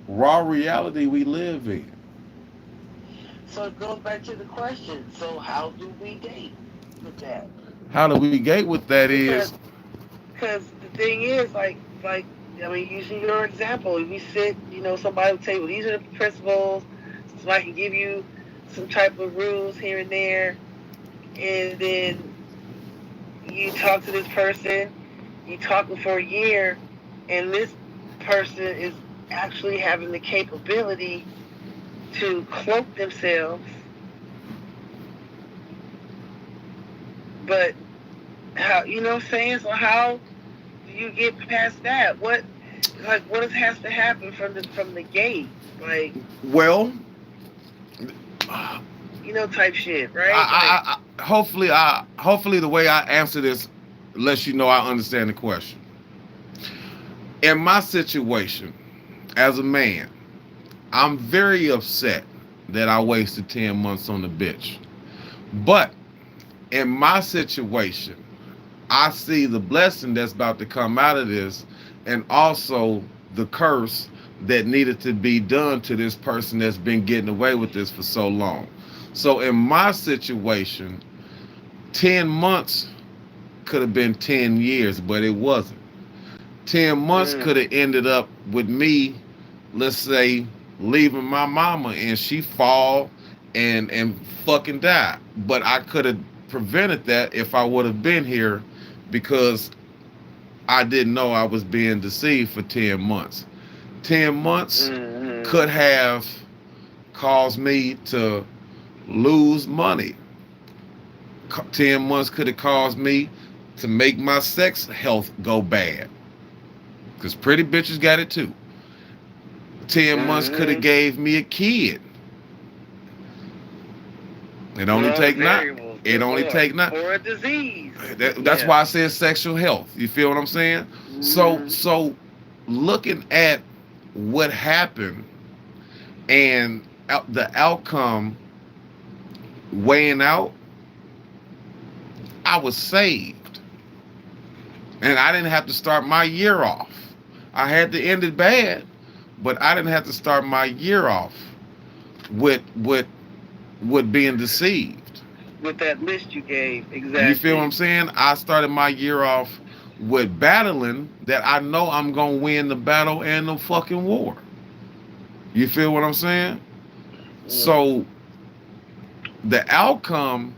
raw reality we live in. So it goes back to the question. So how do we date with that? How do we gate with that Because is, the thing is, I mean, using your example, we sit, somebody will tell you, well, these are the principles. Somebody can give you some type of rules here and there, and then you talk to this person, you talk for a year, and this person is actually having the capability to cloak themselves, but how, what I'm saying? So how do you get past that? What has to happen from the gate? Like, well, type shit, right? Like, hopefully the way I answer this lets you know I understand the question. In my situation, as a man, I'm very upset that I wasted 10 months on the bitch. But in my situation, I see the blessing that's about to come out of this, and also the curse that needed to be done to this person that's been getting away with this for so long. So in my situation, 10 months could have been 10 years, but it wasn't. 10 months mm, could have ended up with me, let's say, leaving my mama and she fall and fucking die. But I could have prevented that if I would have been here, because I didn't know I was being deceived for 10 months. 10 months mm, could have caused me to lose money. 10 months could have caused me to make my sex health go bad. Because pretty bitches got it too. 10 months could have mm. gave me a kid. It only All the take not. variables. It Good only Lord. take not. Or a disease. That's Yeah. why I said sexual health. You feel what I'm saying? So Mm, so looking at what happened and the outcome weighing out, I was saved. And I didn't have to start my year off. I had to end it bad, but I didn't have to start my year off with being deceived. with that list you gave, You feel what I'm exactly. saying? I started my year off with battling that I know I'm gonna win the battle and the fucking war. You feel what I'm saying? Mm, So the outcome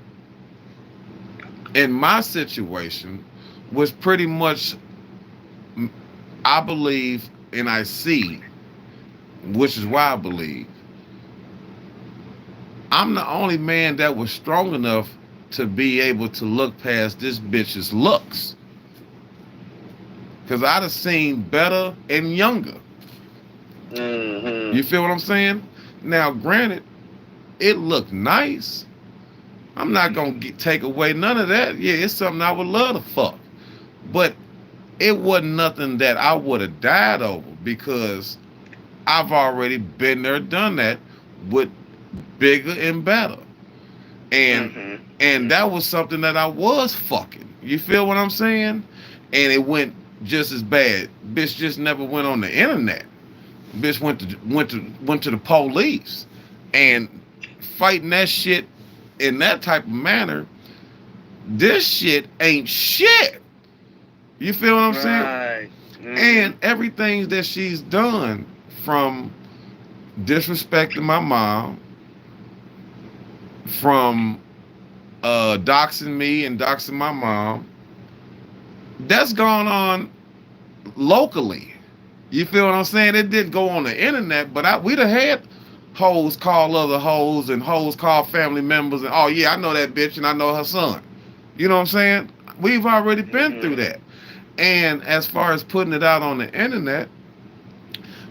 in my situation was pretty much, I believe, and I see, which is why I believe I'm the only man that was strong enough to be able to look past this bitch's looks. Cause I'd have seen better and younger. mm-hmm. You feel what I'm saying? Now, granted, it looked nice. I'm not gonna take away none of that. Yeah, it's something I would love to fuck, but it wasn't nothing that I would have died over, because I've already been there, done that with bigger and better, and Mm-hmm. and Mm-hmm. that was something that I was fucking. You feel what I'm saying? And it went just as bad. Bitch just never went on the internet. Bitch went to the police, and fighting that shit in that type of manner. This shit ain't shit. You feel what I'm saying? Right. Mm-hmm. And everything that she's done, from disrespecting my mom, from doxing me and doxing my mom, that's gone on locally. You feel what I'm saying? It didn't go on the internet, but we'd have had hoes call other hoes and hoes call family members, and oh yeah, I know that bitch and I know her son. You know what I'm saying? We've already been through Mm-hmm. that. And as far as putting it out on the internet,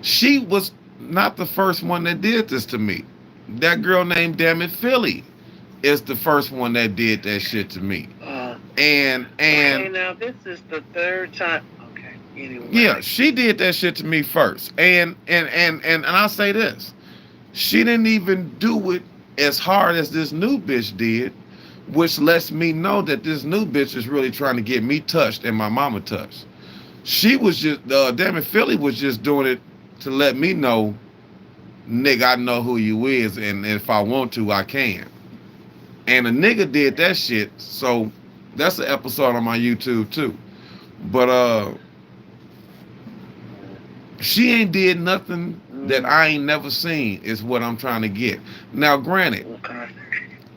she was not the first one that did this to me. That girl named Damn It Philly is the first one that did that shit to me. Uh, And okay, now this is the third time. Okay. yeah, Anyway. she did that shit to me first. And I say this. She didn't even do it as hard as this new bitch did, which lets me know that this new bitch is really trying to get me touched and my mama touched. She was just, damn it, Philly was just doing it to let me know. nigga, I know who you is, and if I want to, I can. And a nigga did that shit, so that's an episode on my YouTube too. But she ain't did nothing that I ain't never seen, is what I'm trying to get. Now, granted, Okay.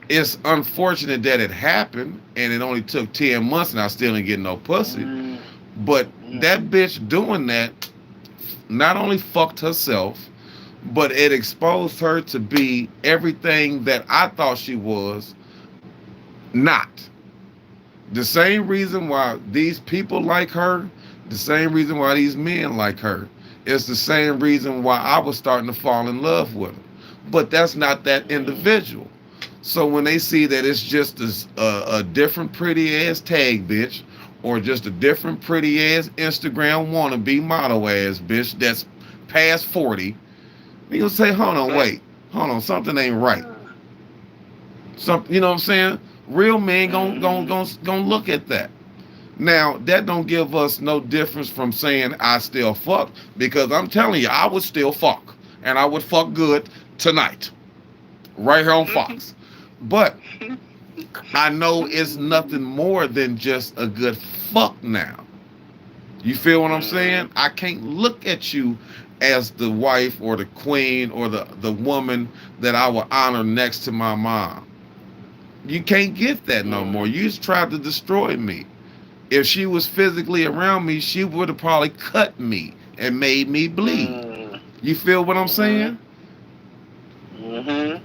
it's unfortunate that it happened and it only took 10 months and I still didn't get no pussy. But that bitch doing that not only fucked herself, but it exposed her to be everything that I thought she was not. The same reason why these people like her, the same reason why these men like her, it's the same reason why I was starting to fall in love with her. But that's not that individual. So when they see that it's just a different pretty ass tag bitch, or just a different pretty ass Instagram wannabe model ass bitch that's past 40, they gonna say, hold on, wait, hold on, something ain't right. Something, you know what I'm saying? Real men gonna look at that. Now, that don't give us no difference from saying I still fuck, because I'm telling you, I would still fuck. And I would fuck good tonight. Right here on Fox. But I know it's nothing more than just a good fuck now. You feel what I'm saying? I can't look at you as the wife or the queen or the woman that I would honor next to my mom. You can't get that no more. You just tried to destroy me. If she was physically around me, she would have probably cut me and made me bleed. You feel what I'm saying? Mm-hmm.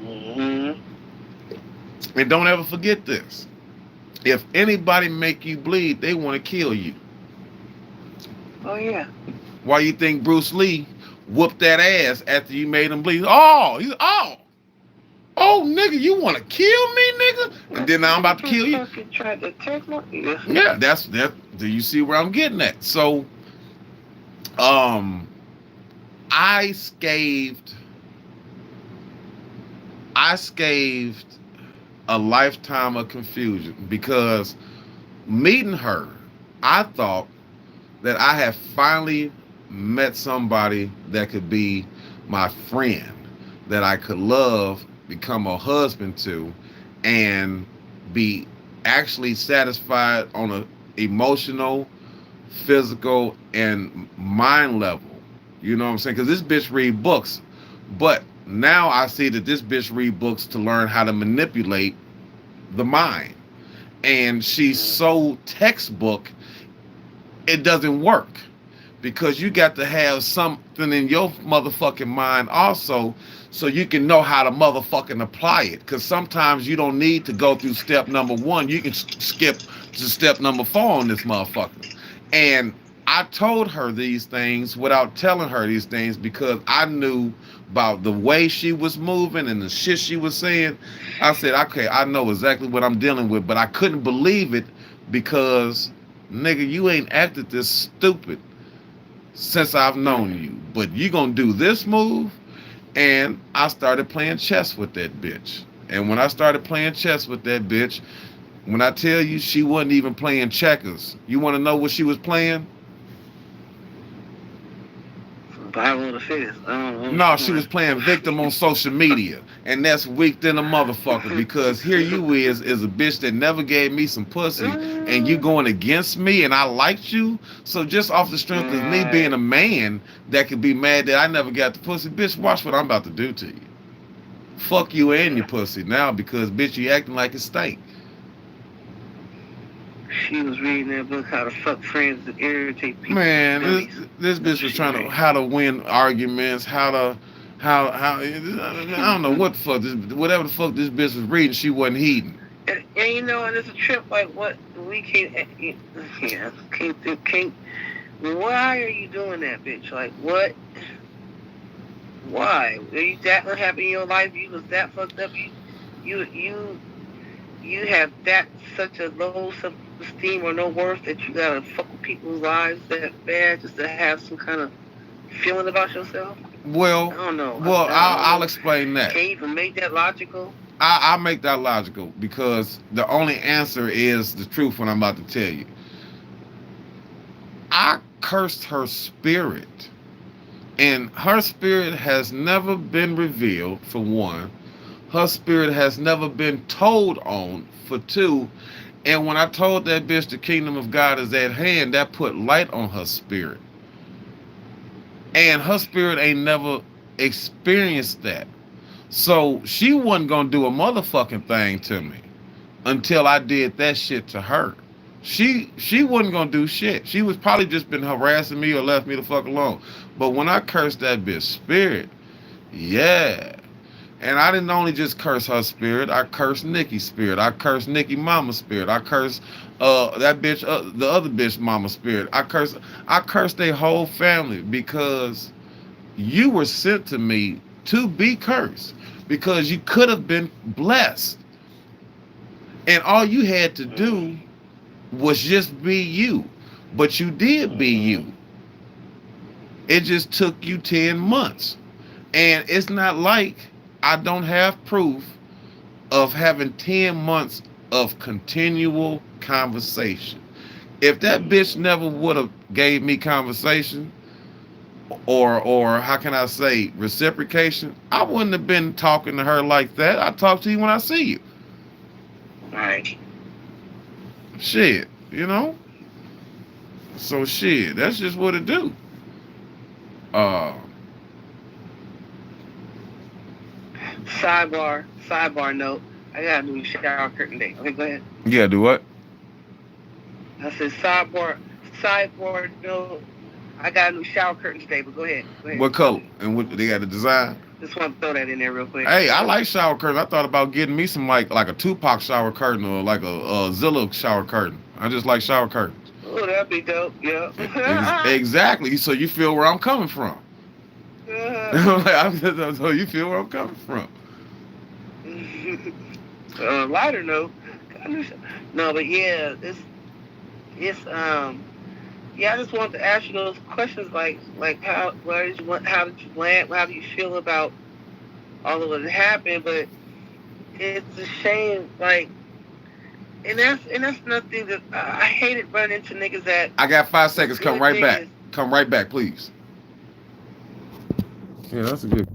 Mm-hmm. And don't ever forget this. If anybody make you bleed, they want to kill you. Oh, yeah. Why you think Bruce Lee whooped that ass after you made him bleed? Oh, nigga, you want to kill me, nigga? And then now I'm about to kill you. Tried to attack my ear. Yeah, that's that. Do you see where I'm getting at? So, I scathed a lifetime of confusion, because meeting her, I thought that I had finally met somebody that could be my friend, that I could love, become a husband to, and be actually satisfied on a emotional, physical, and mind level. You know what I'm saying? Because this bitch read books, but now I see that this bitch read books to learn how to manipulate the mind, and she's so textbook, it doesn't work, because you got to have something in your motherfucking mind also, so you can know how to motherfucking apply it. Because sometimes you don't need to go through step number 1. You can skip to step number 4 on this motherfucker. And I told her these things without telling her these things, because I knew about the way she was moving and the shit she was saying. I said, okay, I know exactly what I'm dealing with, but I couldn't believe it, because, nigga, you ain't acted this stupid since I've known you. But you gonna do this move? And I started playing chess with that bitch. And when I started playing chess with that bitch, when I tell you she wasn't even playing checkers, you want to know what she was playing? Bible of the Fist. No, she was playing victim on social media. And that's weak than a motherfucker, because here you is a bitch that never gave me some pussy, and you going against me, and I liked you. So just off the strength of me being a man that could be mad that I never got the pussy, bitch, watch what I'm about to do to you. Fuck you and your pussy now, because, bitch, you acting like it stank. She was reading that book, How to Fuck Friends That Irritate People. Man, this bitch was trying to how to win arguments, how I don't know what the fuck whatever the fuck this bitch was reading, she wasn't heeding. And you know, and it's a trip like what we can't. Why are you doing that, bitch? Like what? Why? Are you that unhappy in your life? You was that fucked up. You have that such a low self-esteem or no worth that you gotta fuck with people's lives that bad just to have some kind of feeling about yourself? Well, I don't know. Well, I'll explain that. Can you even make that logical? I'll make that logical, because the only answer is the truth when I'm about to tell you. I cursed her spirit And her spirit has never been revealed, for one. Her spirit has never been told on, for two. And when I told that bitch the kingdom of God is at hand, that put light on her spirit. And her spirit ain't never experienced that. So she wasn't gonna do a motherfucking thing to me until I did that shit to her. She wasn't gonna do shit. She was probably just been harassing me or left me the fuck alone. But when I cursed that bitch spirit, yeah. And I didn't only just curse her spirit, I cursed Nikki's spirit. I cursed Nikki mama's spirit. I cursed that bitch the other bitch mama spirit. I cursed their whole family because you were sent to me to be cursed. Because you could have been blessed. And all you had to do was just be you. But you did be you. It just took you 10 months. And it's not like I don't have proof of having 10 months of continual conversation. If that bitch never would have gave me conversation or how can I say reciprocation, I wouldn't have been talking to her like that. I talk to you when I see you. Right. Shit, you know? So shit, that's just what it do. Uh Sidebar note. I got a new shower curtain day. Okay, go ahead. yeah, do what? I said sideboard note. I got a new shower curtain today, but go ahead. Go ahead. What color? And what they got the design? Just want to throw that in there real quick. Hey, I like shower curtains. I thought about getting me some like a Tupac shower curtain or like a Zilla shower curtain. I just like shower curtains. Oh, that'd be dope. Yeah. Exactly. So you feel where I'm coming from. So you feel where I'm coming from. Lighter note. No, but yeah, it's yeah. I just wanted to ask you those questions, like how did you land? How do you feel about all of what happened? But it's a shame, like, and that's nothing that I hated running into niggas that. I got 5 seconds. Come right back. Is, Come right back, please. Yeah, that's a good.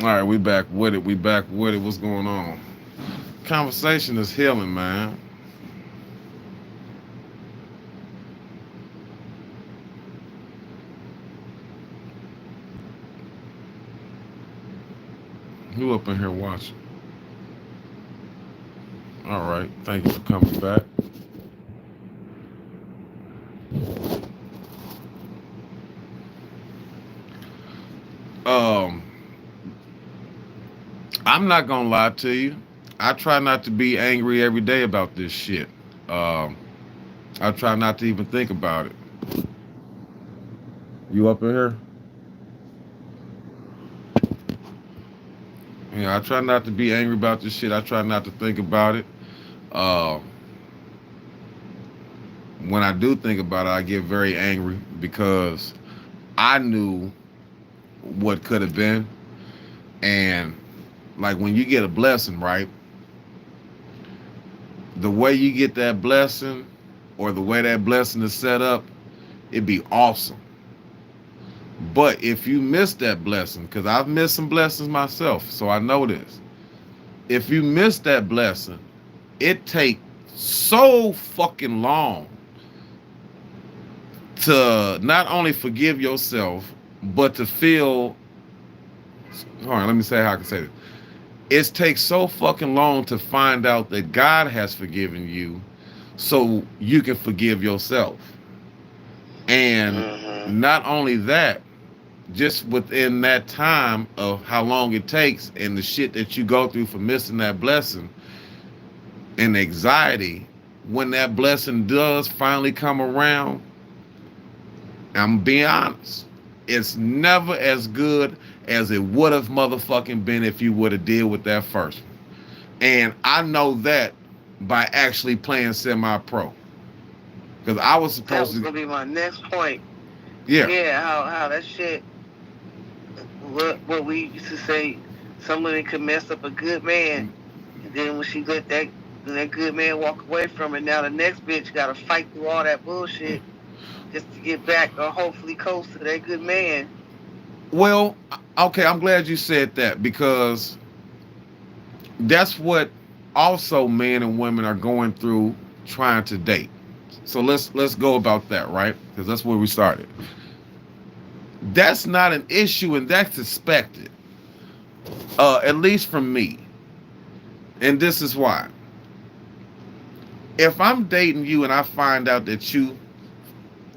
All right, we back with it. We back with it. What's going on? Conversation is healing, man. Who up in here watching? All right, thank you for coming back. Um, I'm not gonna lie to you. I try not to be angry every day about this shit. Um, I try not to even think about it. You up in here? Yeah, I try not to be angry about this shit. I try not to think about it. Uh, when I do think about it, I get very angry because I knew what could have been. And like when you get a blessing, right? The way you get that blessing or the way that blessing is set up, it'd be awesome. But if you miss that blessing, because I've missed some blessings myself, so I know this. If you miss that blessing, it takes so fucking long to not only forgive yourself, but to feel. Hold on, let me say how I can say this. it takes so fucking long to find out that God has forgiven you so you can forgive yourself. And Mm-hmm. not only that, just within that time of how long it takes and the shit that you go through for missing that blessing and anxiety, when that blessing does finally come around, I'm being honest, it's never as good as it would have motherfucking been if you would have deal with that first one. And I know that by actually playing semi-pro. Because I was That supposed was to, gonna be my next point. yeah. Yeah, how that shit. What we used to say, some women could mess up a good man, and then when she let that good man walk away from her, now the next bitch got to fight through all that bullshit just to get back or hopefully close to that good man. Well, okay, I'm glad you said that because that's what also men and women are going through trying to date. So let's go about that, right? Because that's where we started. That's not an issue, and that's expected, at least from me. And this is why. If I'm dating you and I find out that you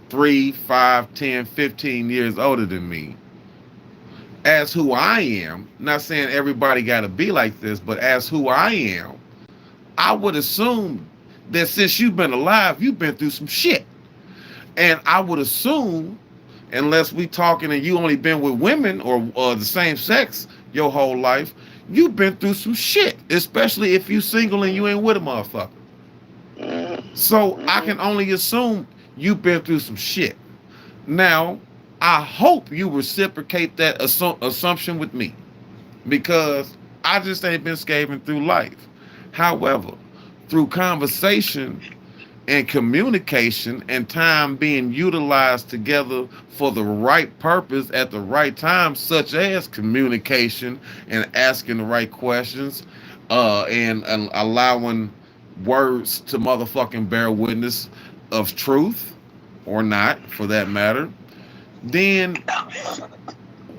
3, 5, 10, 15 years older than me, as who I am, not saying everybody got to be like this, but as who I am, I would assume that since you've been alive, you've been through some shit. And I would assume, unless we talking and you only been with women or the same sex your whole life, you've been through some shit, especially if you single and you ain't with a motherfucker. So I Mm-hmm. can only assume you've been through some shit. Now, I hope you reciprocate that assumption with me because I just ain't been scaving through life. However, through conversation and communication and time being utilized together for the right purpose at the right time, such as communication and asking the right questions, and allowing words to motherfucking bear witness of truth or not, for that matter, then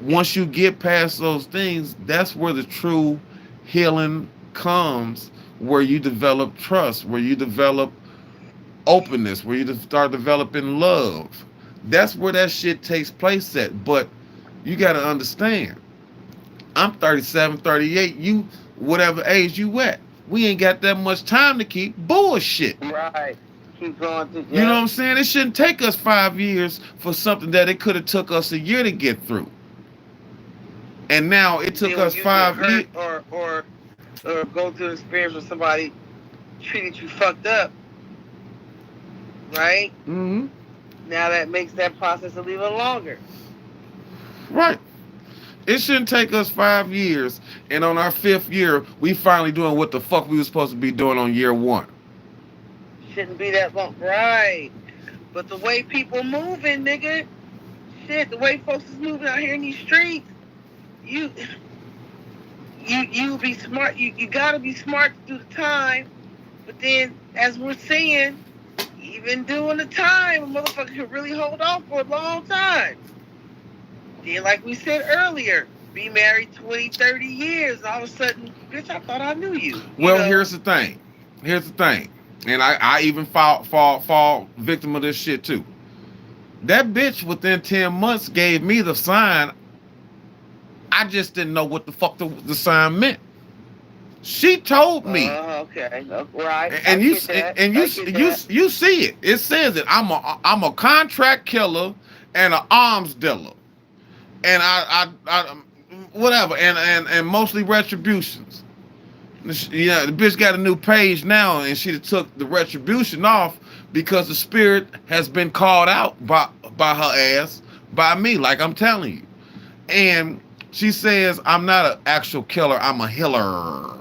once you get past those things, that's where the true healing comes, where you develop trust, where you develop openness, where you start developing love. That's where that shit takes place at. But you got to understand, I'm 37, 38, you, whatever age you at, we ain't got that much time to keep bullshit. Right. Keep going through. You know what Yep. I'm saying? It shouldn't take us 5 years for something that it could have took us a year to get through. And now it took Then when us you get 5 years. hurt or go through an experience where somebody treated you fucked up, right? Mm-hmm. Now that makes that process a little longer. Right. It shouldn't take us 5 years, and on our fifth year, we finally doing what the fuck we was supposed to be doing on year one. Shouldn't be that long, right? But the way people moving, nigga, shit, the way folks is moving out here in these streets, you you be smart. You gotta be smart through the time. But then, as we're seeing, even during the time, a motherfucker can really hold off for a long time. Then, like we said earlier, be married 20, 30 years, and all of a sudden, bitch, I thought I knew you. You Well, know, here's the thing. Here's the thing. And I even fall victim of this shit too. That bitch within 10 months gave me the sign. I just didn't know what the fuck the sign meant. She told me, okay, right. I and you get that. and you I get you that. you see it. It says it. I'm a contract killer and an arms dealer, and I whatever, and mostly retributions. Yeah, the bitch got a new page now, and she took the retribution off because the spirit has been called out by her ass by me, like I'm telling you. And she says I'm not an actual killer. I'm a healer.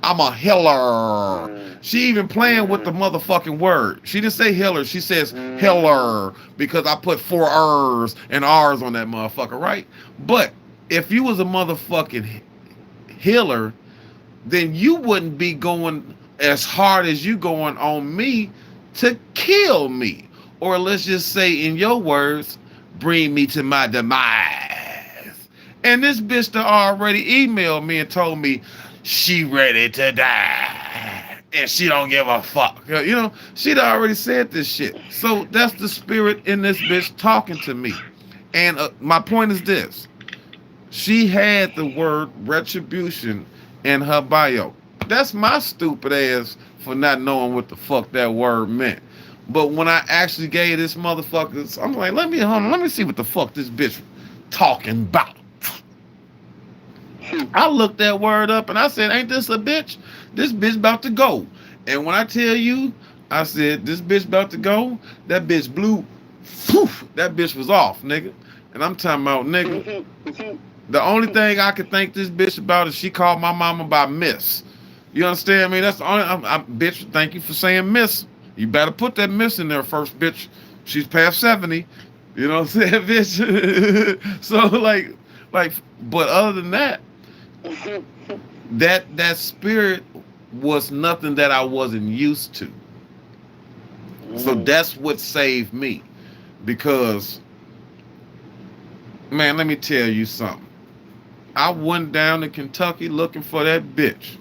I'm a healer. She even playing with the motherfucking word. She didn't say healer. She says healer because I put 4 R's and R's on that motherfucker, right? But if you was a motherfucking healer, then you wouldn't be going as hard as you going on me to kill me. Or let's just say, in your words, bring me to my demise. And this bitch that already emailed me and told me, she ready to die and she don't give a fuck. You know, she'd already said this shit. So that's the spirit in this bitch talking to me. And my point is this. She had the word retribution in her bio. That's my stupid ass for not knowing what the fuck that word meant. But when I actually gave this motherfucker, I'm like, hold on, let me see what the fuck this bitch talking about. I looked that word up and I said, ain't this a bitch? This bitch about to go. And when I tell you, I said, this bitch about to go, that bitch blew, poof, that bitch was off, nigga. And I'm talking about, nigga, the only thing I could thank this bitch about is she called my mama by Miss. You understand me? That's the only, bitch, thank you for saying Miss. You better put that Miss in there first, bitch. She's past 70. You know what I'm saying, bitch? So, like, but other than that, that spirit was nothing that I wasn't used to. So that's what saved me. Because, man, let me tell you something. I went down to Kentucky looking for that bitch.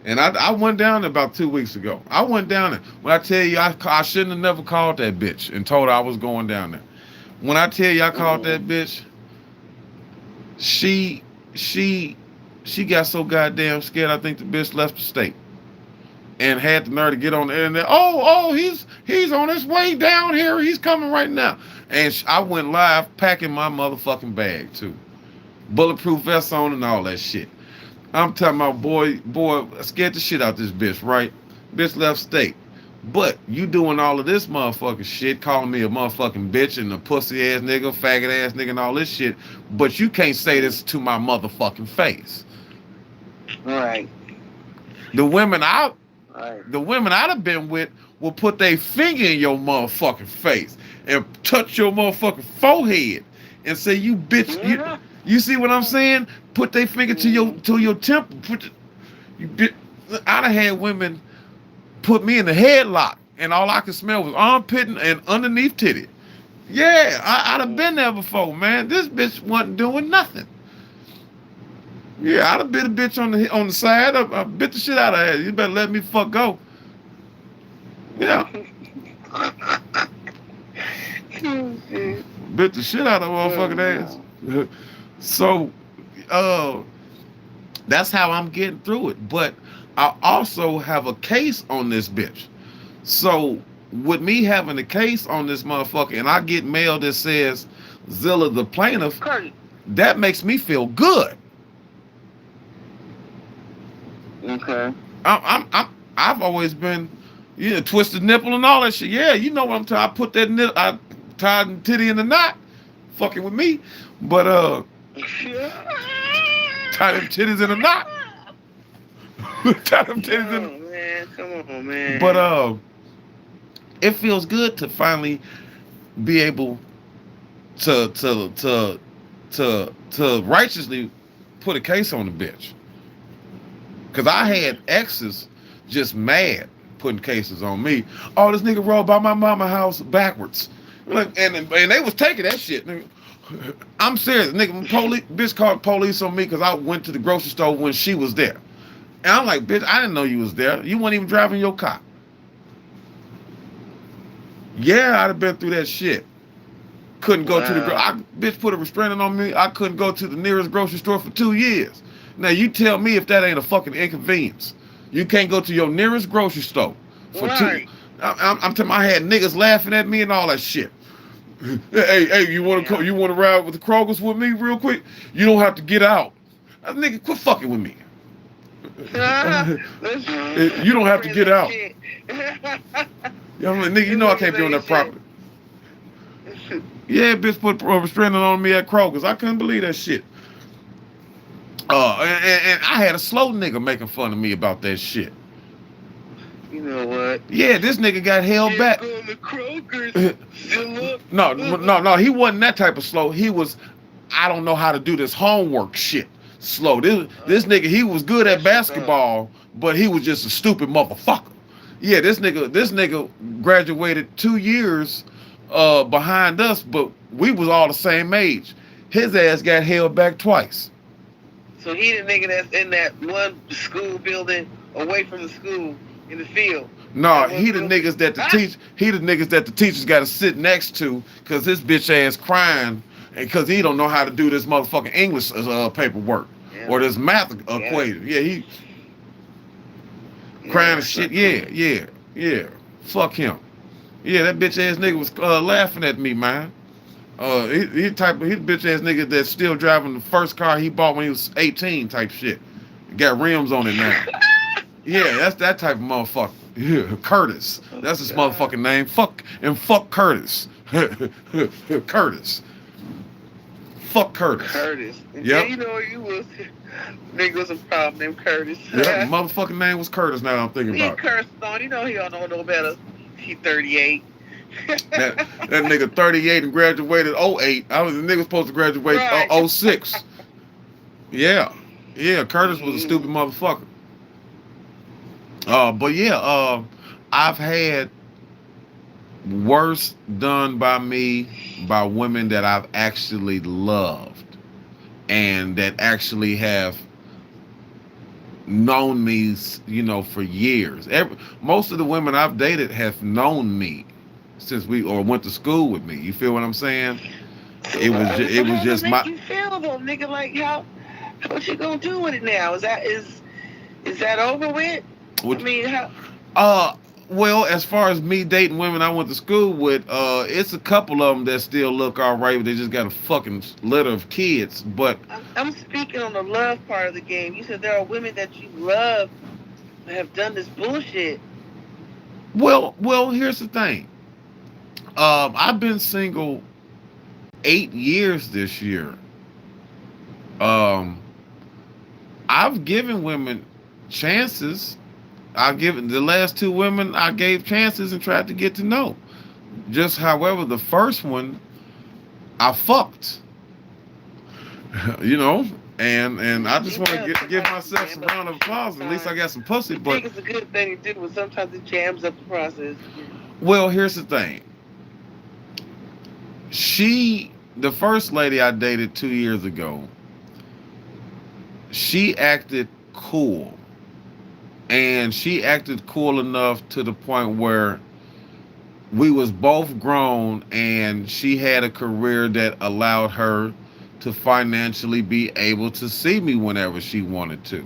And I went down there about 2 weeks ago. I went down there. When I tell you I shouldn't have never called that bitch and told her I was going down there. When I tell you I called that bitch, she got so goddamn scared I think the bitch left the state. And had the nerve to get on the internet. Oh, he's on his way down here. He's coming right now. And I went live packing my motherfucking bag too. Bulletproof vest on and all that shit. I'm talking about, boy, scared the shit out this bitch, right? Bitch left state. But you doing all of this motherfucking shit, calling me a motherfucking bitch and a pussy ass nigga, faggot ass nigga and all this shit, but you can't say this to my motherfucking face. Right. The women I'd have been with will put their finger in your motherfucking face and touch your motherfucking forehead and say, you bitch, you see what I'm saying? Put their finger to your temple. I'd have had women put me in the headlock, and all I could smell was armpit and underneath titty. Yeah, I'd have been there before, man. This bitch wasn't doing nothing. Yeah, I'd have bit a bitch on the side. I bit the shit out of her. You better let me fuck go. Yeah. Bit the shit out of her motherfucking ass. So, that's how I'm getting through it. But I also have a case on this bitch. So, with me having a case on this motherfucker, and I get mail that says Zilla the plaintiff, that makes me feel good. Okay. I've always been, twisted nipple and all that shit. Yeah, you know what I'm talking. I put that I tied the titty in the knot, fucking with me. But tie them titties in a knot. Tie them titties in. Oh man, come on, man. But it feels good to finally be able to righteously put a case on the bitch. Cause I had exes just mad putting cases on me. Oh, this nigga rolled by my mama house backwards, and they was taking that shit. I'm serious, nigga. Bitch called police on me because I went to the grocery store when she was there, and I'm like, bitch, I didn't know you was there. You weren't even driving your car. Yeah, I'd have been through that shit. Couldn't go to the bitch put a restraining on me. I couldn't go to the nearest grocery store for 2 years. Now you tell me if that ain't a fucking inconvenience. You can't go to your nearest grocery store for two. I'm telling you, I had niggas laughing at me and all that shit. Hey, you want to ride with the Krogers with me real quick? You don't have to get out. Nigga, quit fucking with me. You don't have to get out. Nigga, you know I can't be on that property. Yeah, bitch put a restraining on me at Kroger's. I couldn't believe that shit. And I had a slow nigga making fun of me about that shit. You know what? Yeah, this nigga got held back. No, he wasn't that type of slow. He was, I don't know how to do this homework shit slow. This nigga, he was good at basketball, but he was just a stupid motherfucker. Yeah, this nigga graduated 2 years behind us, but we was all the same age. His ass got held back twice. So he the nigga that's in that one school building away from the school in the field. No, That one he the building. niggas that the teach. He the niggas that the teachers got to sit next to, cause his bitch ass crying, and cause he don't know how to do this motherfucking English paperwork Yeah. or this math Yeah. equation. Yeah, he Yeah, crying and that's shit. not cool. Yeah. Fuck him. Yeah, that bitch ass nigga was laughing at me, man. He bitch ass nigga that's still driving the first car he bought when he was 18 type shit. Got rims on it now. Yeah, that's that type of motherfucker. Yeah, Curtis. Oh, That's his God. motherfucking name. Fuck Curtis. Curtis. Fuck Curtis. Curtis. Yeah, Yep. you know you was. Nigga was a problem named Curtis. Yep. Motherfucking name was Curtis. Now that I'm thinking He about it. cursed on. You know he don't know no better. He 38. That nigga 38 and graduated '08. The nigga supposed to graduate Right. '06. Yeah. Curtis was a stupid motherfucker. But yeah, I've had worse done by me by women that I've actually loved and that actually have known me, for years. Most of the women I've dated have known me since or went to school with me. You feel what I'm saying? It was How just make my. you feel though, nigga? Like what you gonna do with it now? Is that over with? I mean, how? Well, as far as me dating women I went to school with, it's a couple of them that still look all right, but they just got a fucking litter of kids. But I'm speaking on the love part of the game. You said there are women that you love that have done this bullshit. well, here's the thing. I've been single 8 years this year. Um, I've given women chances. I've given the last two women I gave chances and tried to get to know. Just however, the first one I fucked. you know, and I just want to give myself some round of applause. At least I got some pussy. I But think it's a good thing to do, but sometimes it jams up the process. well, here's the thing. The first lady I dated 2 years ago, she acted cool. And she acted cool enough to the point where we was both grown and she had a career that allowed her to financially be able to see me whenever she wanted to.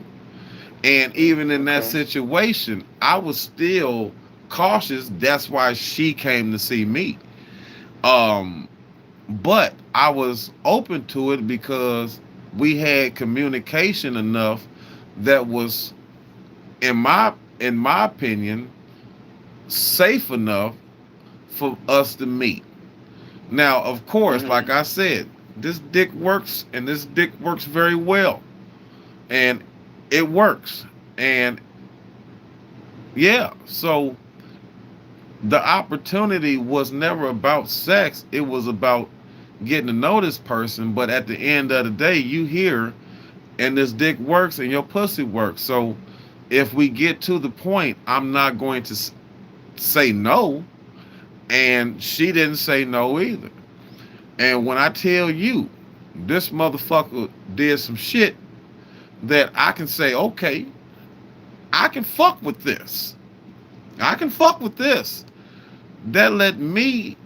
And even in that situation, I was still cautious. That's why she came to see me. But I was open to it because we had communication enough that was, in my opinion, safe enough for us to meet. Now, of course, like I said, this dick works, and this dick works very well, and it works, and yeah. So the opportunity was never about sex; it was about getting to know this person. But at the end of the day, you here, and this dick works, and your pussy works. So if we get to the point, I'm not going to say no. And she didn't say no either. And when I tell you, this motherfucker did some shit that I can say, okay, I can fuck with this. I can fuck with this. That let me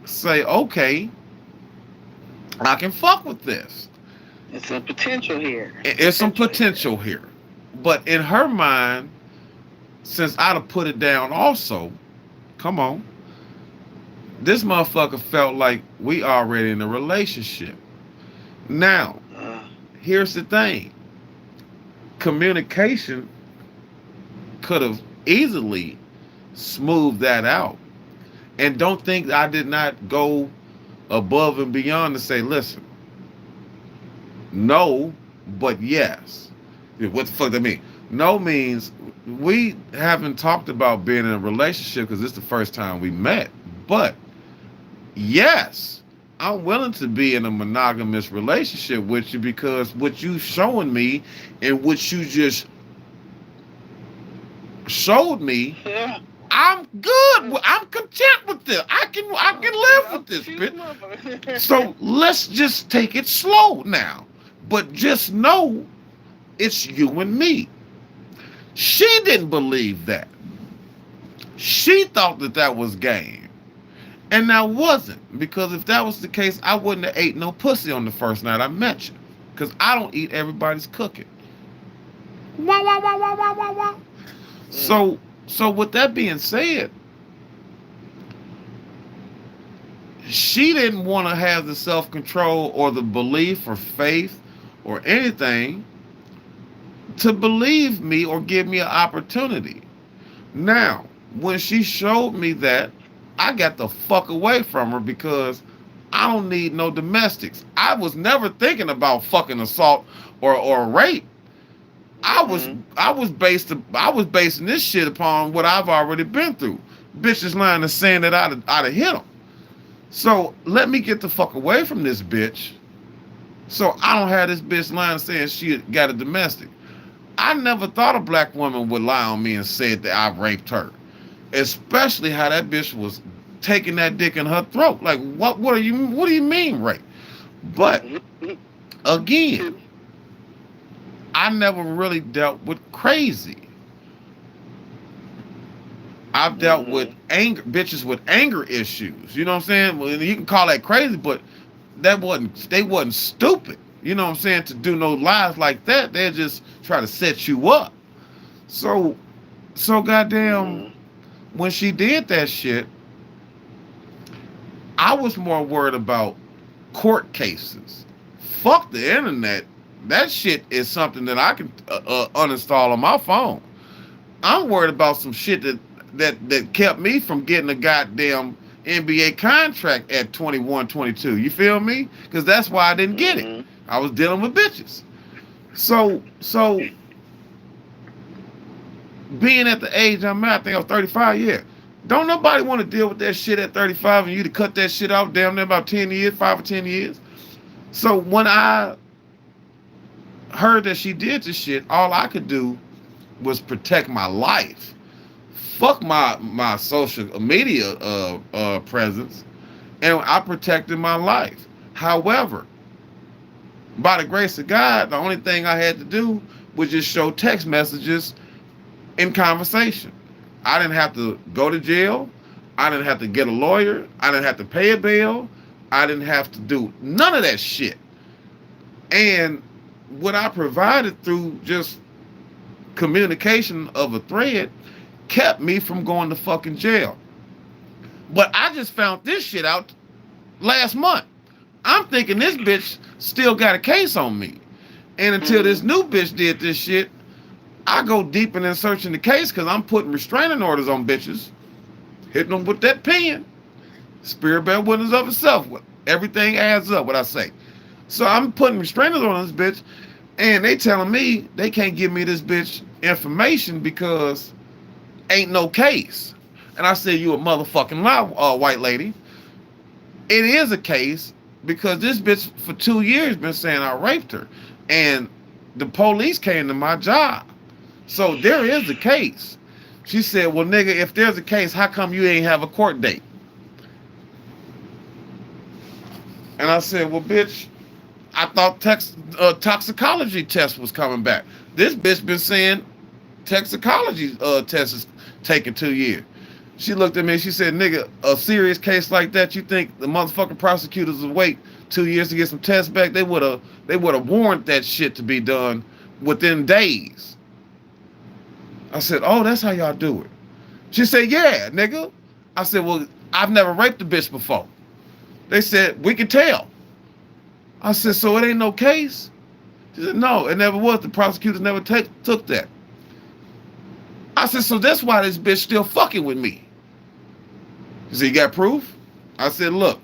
say, okay, I can fuck with this. It's some potential here. It's some potential here. But in her mind, since I'd have put it down also, come on, this motherfucker felt like we already in a relationship. Now, here's the thing. Communication could have easily smoothed that out. And don't think I did not go above and beyond to say, listen, no, but yes. What the fuck that mean? No means we haven't talked about being in a relationship because it's the first time we met. But yes, I'm willing to be in a monogamous relationship with you because what you showing me and what you just showed me, I'm good. I'm content with this. I can live with this, bitch. So let's just take it slow now. But just know It's you and me. She didn't believe that. She thought that that was game. And that wasn't. Because if that was the case, I wouldn't have ate no pussy on the first night I met you. Because I don't eat everybody's cooking. Wah, wah, wah, wah, wah, wah, wah. Mm. So with that being said, she didn't want to have the self-control or the belief or faith or anything to believe me or give me an opportunity. Now, when she showed me that, I got the fuck away from her because I don't need no domestics. I was never thinking about fucking assault or rape. I was Mm-hmm. I was basing this shit upon what I've already been through. Bitches lying and saying that I'd have hit them. So let me get the fuck away from this bitch. So I don't have this bitch lying saying she got a domestic. I never thought a black woman would lie on me and said that I raped her. Especially how that bitch was taking that dick in her throat. Like what do you mean rape? But again, I never really dealt with crazy. I've dealt with Mm-hmm. anger bitches with anger issues. You know what I'm saying? Well, you can call that crazy, but they wasn't stupid. You know what I'm saying? To do no lies like that, they just try to set you up. So goddamn, Mm-hmm. when she did that shit, I was more worried about court cases. Fuck the internet. That shit is something that I can uninstall on my phone. I'm worried about some shit that kept me from getting a goddamn NBA contract at 21, 22. You feel me? Because that's why I didn't get it. Mm-hmm. I was dealing with bitches. So being at the age I'm at, I think I was 35. Yeah. Don't nobody want to deal with that shit at 35 and you to cut that shit off damn near about 10 years, 5 or 10 years. So when I heard that she did this shit, all I could do was protect my life. Fuck my social media presence, and I protected my life. However, by the grace of God, the only thing I had to do was just show text messages in conversation. I didn't have to go to jail. I didn't have to get a lawyer. I didn't have to pay a bill. I didn't have to do none of that shit. And what I provided through just communication of a thread kept me from going to fucking jail. But I just found this shit out last month. I'm thinking this bitch still got a case on me. And until this Mm-hmm. new bitch did this shit, I go deep in searching the case because I'm putting restraining orders on bitches, hitting them with that pen. Spirit bear witness of itself. Everything adds up, what I say. So I'm putting restrainers on this bitch, and they telling me they can't give me this bitch information because ain't no case. And I said, you a motherfucking lie, white lady. It is a case because this bitch for 2 years been saying I raped her. And the police came to my job. So there is a case. She said, well, nigga, if there's a case, how come you ain't have a court date? And I said, well, bitch, I thought toxicology test was coming back. This bitch been saying toxicology test is taking 2 years. She looked at me. She said, "Nigga, a serious case like that, you think the motherfucking prosecutors would wait 2 years to get some tests back? They would have warranted that shit to be done within days." I said, "Oh, that's how y'all do it." She said, "Yeah, nigga." I said, "Well, I've never raped a bitch before." They said, "We can tell." I said, "So it ain't no case?" She said, "No, it never was. The prosecutors never took that." I said, "So that's why this bitch still fucking with me." She said, "You got proof?" I said, "Look."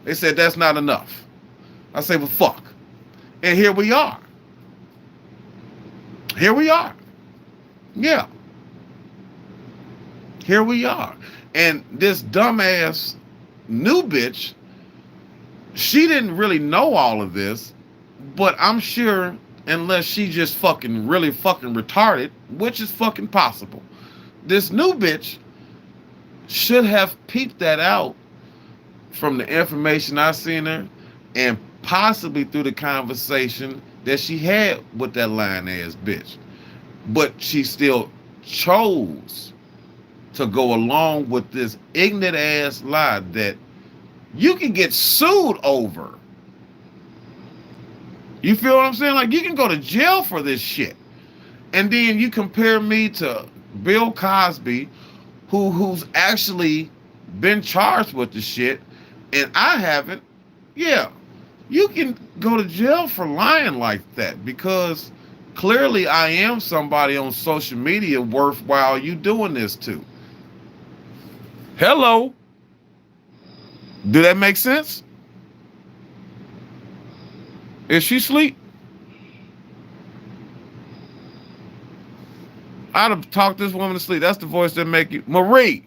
They said, "That's not enough." I said, "Well, fuck." And here we are. Here we are. Yeah, here we are. And this dumbass new bitch, she didn't really know all of this, but I'm sure unless she just fucking really fucking retarded, which is fucking possible, this new bitch should have peeped that out from the information I seen her and possibly through the conversation that she had with that lying ass bitch. But she still chose to go along with this ignorant ass lie that you can get sued over. You feel what I'm saying? Like, you can go to jail for this shit. And then you compare me to Bill Cosby, who's actually been charged with the shit, and I haven't. Yeah, you can go to jail for lying like that, because clearly I am somebody on social media worthwhile you doing this to. Hello. Do that make sense? Is she asleep? I'd have talked this woman to sleep. That's the voice that make you. Marie.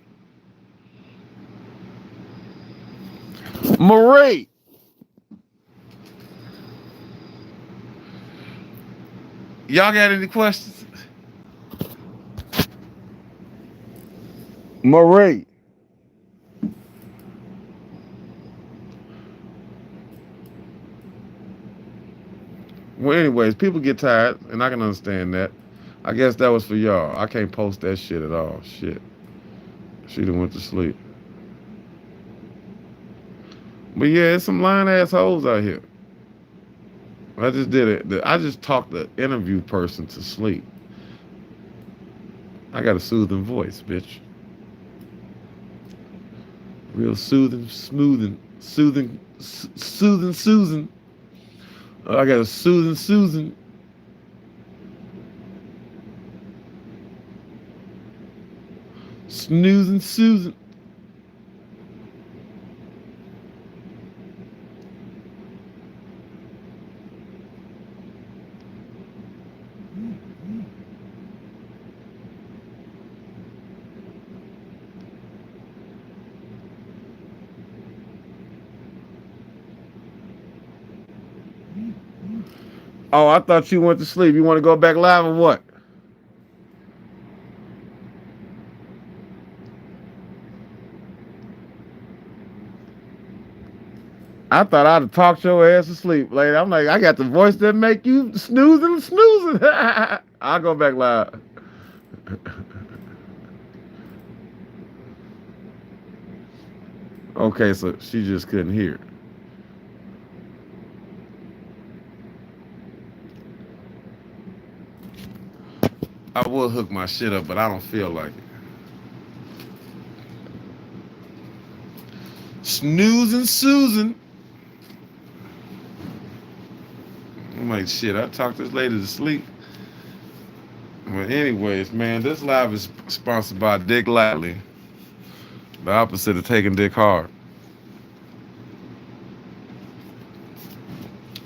Marie. Y'all got any questions? Marie. Well, anyways, people get tired, and I can understand that. I guess that was for y'all. I can't post that shit at all. Shit. She done went to sleep. But yeah, there's some lying assholes out here. I just did it. I just talked the interview person to sleep. I got a soothing voice, bitch. Real soothing, smoothing, soothing, soothing Susan. I got a soothing Susan. Snoozing Susan. Oh, I thought you went to sleep. You want to go back live or what? I thought I'd have talked your ass to sleep later. I'm like, I got the voice that make you snoozing. I'll go back live. Okay, so she just couldn't hear. I would hook my shit up, but I don't feel like it. Snoozing Susan. I'm like, shit, I talked this lady to sleep. But anyways, man, this live is sponsored by Dick Lightly. The opposite of taking dick hard.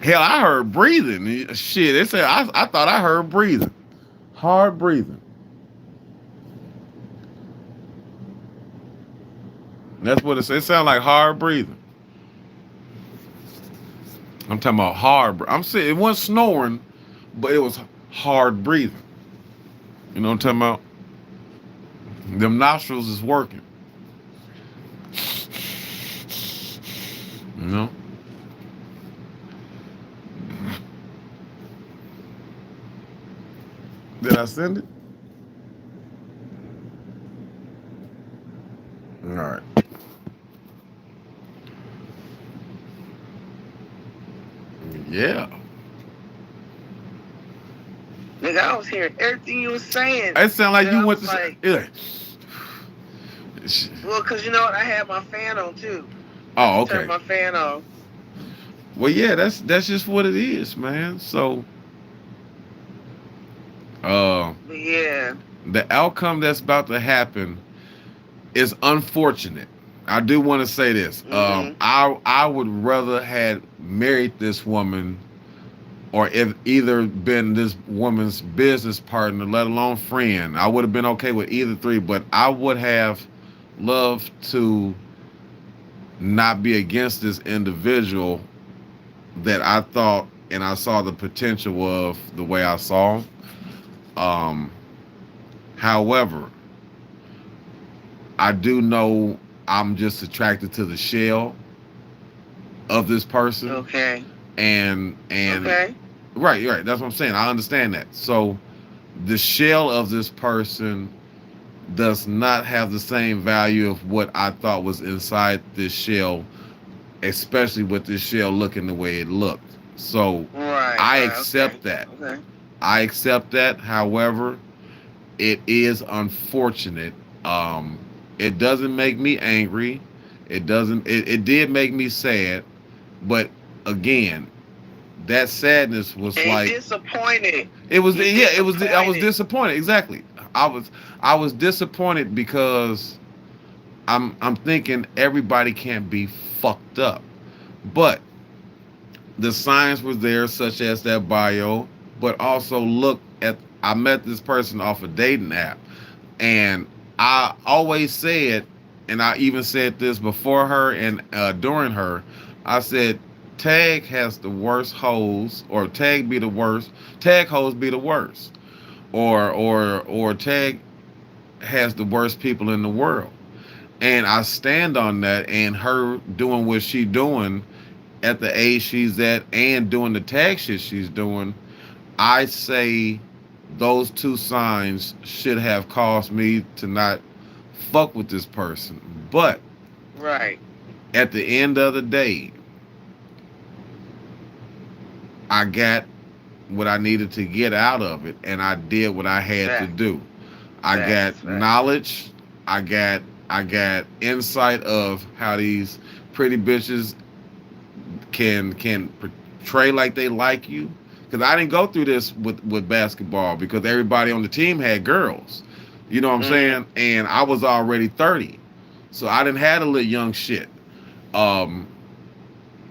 Hell, I heard breathing. Shit, it said I thought I heard breathing. Hard breathing. That's what it said. It sounded like hard breathing. I'm talking about hard. I'm saying it wasn't snoring, but it was hard breathing. You know what I'm talking about? Them nostrils is working. You know? Did I send it? All right. Yeah. Nigga, I was hearing everything you was saying. It sounded like And you I went was to like, yeah. well, because you know what? I had my fan on, too. Oh, okay. Turn my fan on. Well, yeah, that's just what it is, man. So, But yeah. the outcome that's about to happen is unfortunate. I do want to say this. Mm-hmm. I would rather had married this woman, or if either been this woman's business partner, let alone friend. I would have been okay with either three, but I would have loved to not be against this individual that I thought and I saw the potential of the way I saw him. However, I do know I'm just attracted to the shell of this person. Okay. And okay. Right, right. That's what I'm saying. I understand that. So the shell of this person does not have the same value of what I thought was inside this shell, especially with this shell looking the way it looked. So Right, I right, okay. accept that. Okay. I accept that. However, it is unfortunate. Um, it doesn't make me angry. It doesn't. It did make me sad, but again, that sadness was And like disappointed. it was. You're Yeah, it was. I was disappointed. disappointed. Exactly. I was. I was disappointed because I'm thinking everybody can't be fucked up, but the signs were there, such as that bio, but also look at. I met this person off a dating app, and I always said, and I even said this before her and during her, I said, Tag has the worst hoes, or Tag be the worst. Tag hoes be the worst, or Tag has the worst people in the world, and I stand on that. And her doing what she doing at the age she's at, and doing the tag shit she's doing, I say those two signs should have caused me to not fuck with this person. But Right. at the end of the day, I got what I needed to get out of it, and I did what I had to Facts. do. I Facts. got Facts. knowledge. I got insight of how these pretty bitches can portray like they like you. Because I didn't go through this with basketball because everybody on the team had girls. You know what I'm Mm-hmm. saying? And I was already 30. So I didn't have a little young shit. Um,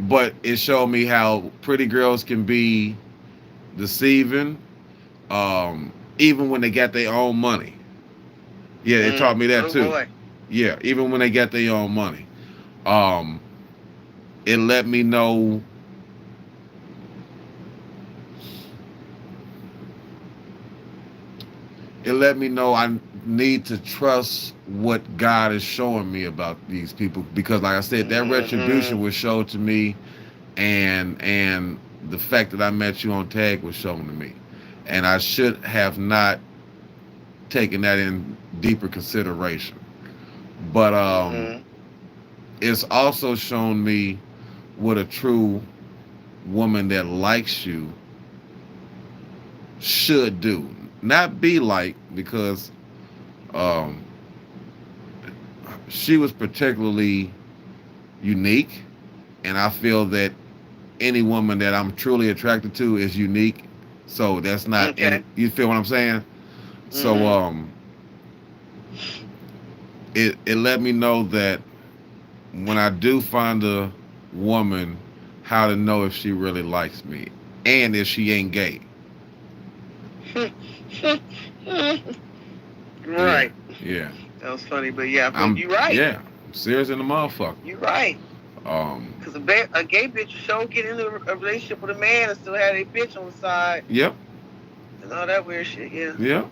but it showed me how pretty girls can be deceiving, even when they got their own money. Yeah, it taught me that Oh too. boy. Yeah, even when they got their own money. Um, it let me know I need to trust what God is showing me about these people, because like I said, that Mm-hmm. retribution was shown to me, and the fact that I met you on tag was shown to me, and I should have not taken that in deeper consideration. But Mm-hmm. it's also shown me what a true woman that likes you should do, not be like, because um, she was particularly unique, and I feel that any woman that I'm truly attracted to is unique. So that's not any. Okay. You feel what I'm saying? So Mm-hmm. it let me know that when I do find a woman, how to know if she really likes me and if she ain't gay. Yeah, Right. yeah. That was funny, but yeah, but you're right. Yeah. I'm serious in the motherfucker. You're right. Um, Because a gay bitch show get into a relationship with a man and still have a bitch on the side yep, and all that weird shit. Yeah. yep.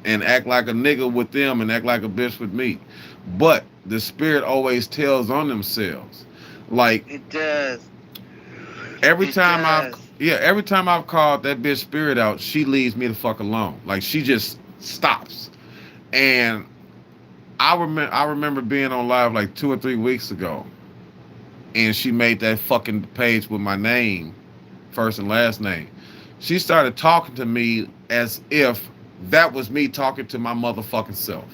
And act like a nigga with them and act like a bitch with me. But the spirit always tells on themselves. Like It does. every It time I've does. yeah, every time I've called that bitch spirit out, she leaves me the fuck alone. Like she just stops. And I remember being on live like 2 or 3 weeks ago, and she made that fucking page with my name, first and last name. She started talking to me as if that was me talking to my motherfucking self.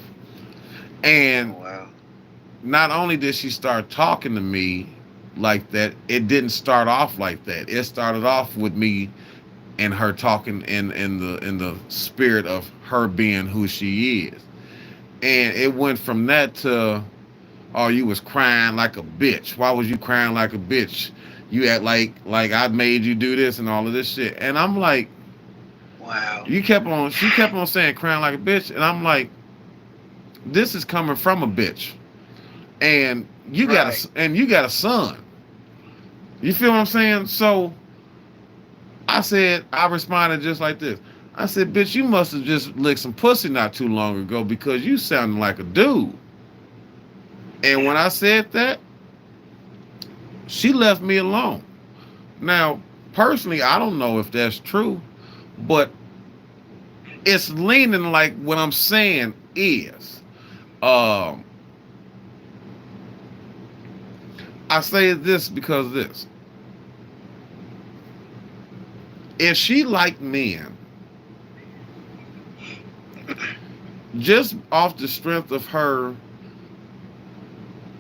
And Oh wow. not only did she start talking to me like that, it didn't start off like that. It started off with me and her talking in the spirit of her being who she is. And it went from that to, oh, you was crying like a bitch. Why was you crying like a bitch? You act like I made you do this and all of this shit. And I'm like, Wow. she kept on saying crying like a bitch, and I'm like, this is coming from a bitch. And Right. you got a son. You feel what I'm saying? So I responded just like this. I said, bitch, you must have just licked some pussy not too long ago because you sounding like a dude. And when Yeah. I said that, she left me alone. Now, personally, I don't know if that's true, but it's leaning like what I'm saying is. Um, I say this because this. If she liked men, just off the strength of her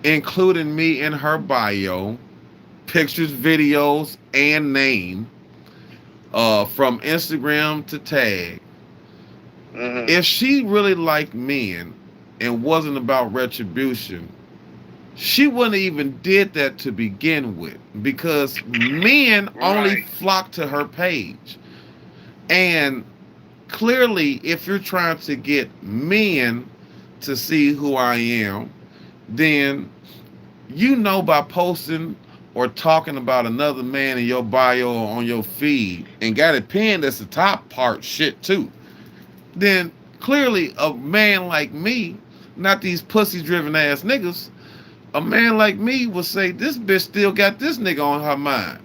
including me in her bio, pictures, videos, and name, from Instagram to tag. Mm-hmm. If she really liked men and wasn't about retribution, she wouldn't even did that to begin with because men only Right. flock to her page. And clearly, if you're trying to get men to see who I am, then you know by posting or talking about another man in your bio or on your feed and got it pinned as the top part shit too, then clearly a man like me, not these pussy driven ass niggas, a man like me would say this bitch still got this nigga on her mind.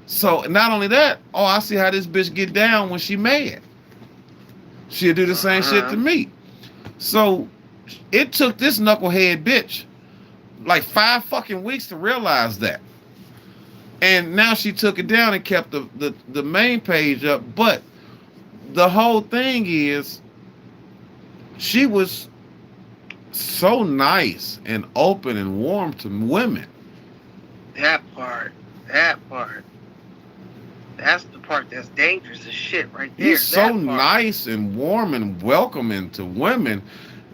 So not only that, oh, I see how this bitch get down when she mad. She'll do the same shit to Uh-huh. me. So it took this knucklehead bitch like 5 fucking weeks to realize that. And now she took it down and kept the main page up. But the whole thing is she was so nice and open and warm to women. That part. That part. That's the part that's dangerous as shit right He's there. so That part. nice and warm and welcoming to women.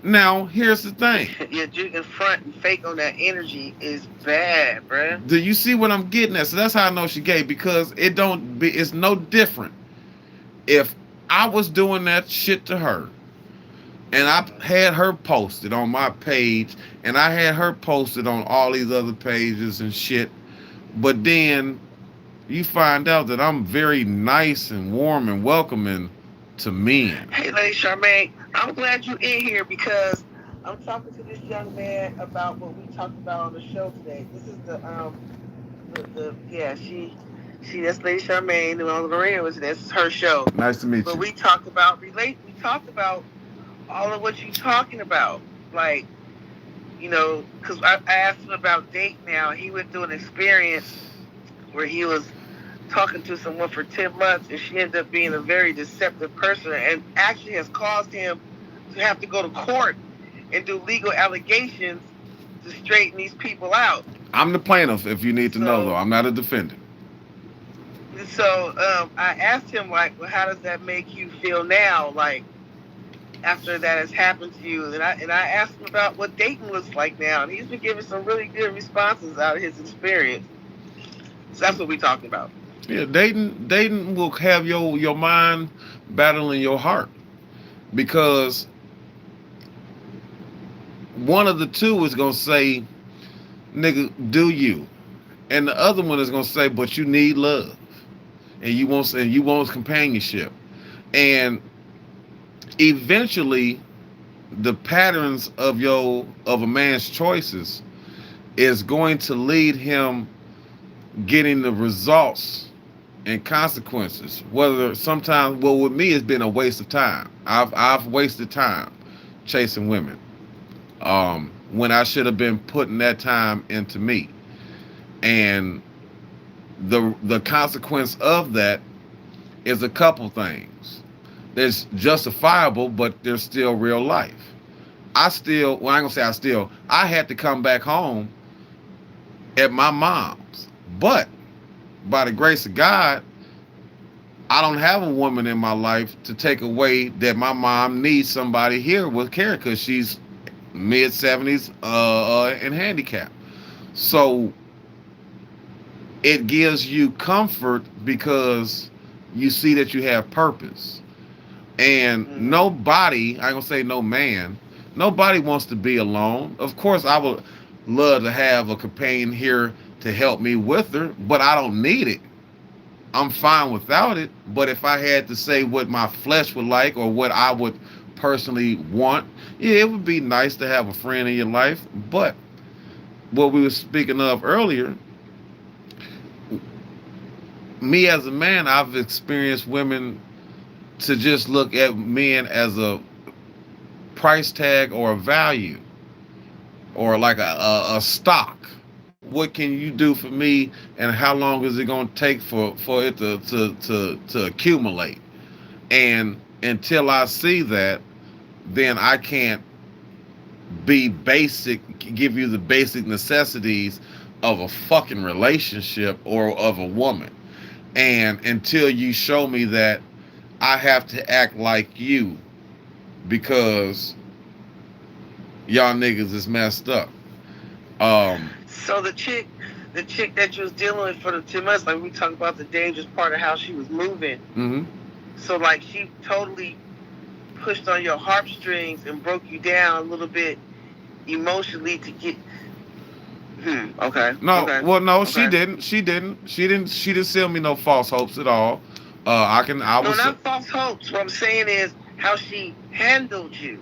Now, here's the thing. Yeah, you can front and fake on that energy is bad, bruh. Do you see what I'm getting at? So that's how I know she gay because it's no different. If I was doing that shit to her and I had her posted on my page and I had her posted on all these other pages and shit, but then you find out that I'm very nice and warm and welcoming to men. Hey, Lady Charmaine, I'm glad you're in here because I'm talking to this young man about what we talked about on the show today. This is the yeah, she that's Lady Charmaine and all Lorraine was this is her show. Nice to meet But you. we talked about we talked about all of what you're talking about. Like, because I asked him about date now. He went through an experience where he was talking to someone for 10 months and she ended up being a very deceptive person and actually has caused him to have to go to court and do legal allegations to straighten these people out. I'm the plaintiff, if you need to know, though. So, I'm not a defendant. I asked him, like, well, how does that make you feel now, like, after that has happened to you? And I asked him about what dating looks like now, and he's been giving some really good responses out of his experience. So that's what we're talking about. Yeah, dating will have your mind battling your heart because one of the two is gonna say, "Nigga, do you," and the other one is gonna say, "But you need love, and you want companionship," and eventually, the patterns of a man's choices is going to lead him getting the results and consequences. Whether sometimes, well, with me, it's been a waste of time. I've wasted time chasing women, when I should have been putting that time into me. And the consequence of that is a couple things. There's justifiable, but there's still real life. Well, I ain't gonna say I had to come back home at my mom's, but by the grace of God, I don't have a woman in my life to take away that my mom needs somebody here with care because she's mid 70s, and handicapped. So it gives you comfort because you see that you have purpose. And Mm-hmm. nobody, I ain't gonna say no man, nobody wants to be alone. Of course, I would love to have a companion here to help me with her, but I don't need it. I'm fine without it. But if I had to say what my flesh would like or what I would personally want, yeah, it would be nice to have a friend in your life. But what we were speaking of earlier, me as a man, I've experienced women to just look at men as a price tag or a value or like a stock. What can you do for me, and how long is it going to take for it to accumulate? And until I see that, then I can't be basic, give you the basic necessities of a fucking relationship or of a woman. And until you show me that I have to act like you because y'all niggas is messed up. Um, So the chick that you was dealing with for the 2 months, like we talked about the dangerous part of how she was moving. mm-hmm. So like she totally pushed on your heartstrings and broke you down a little bit emotionally to get. Okay. No, Okay. well, no, she Okay. didn't. She didn't sell me no false hopes at all. I No, was, not false hopes. What I'm saying is how she handled you.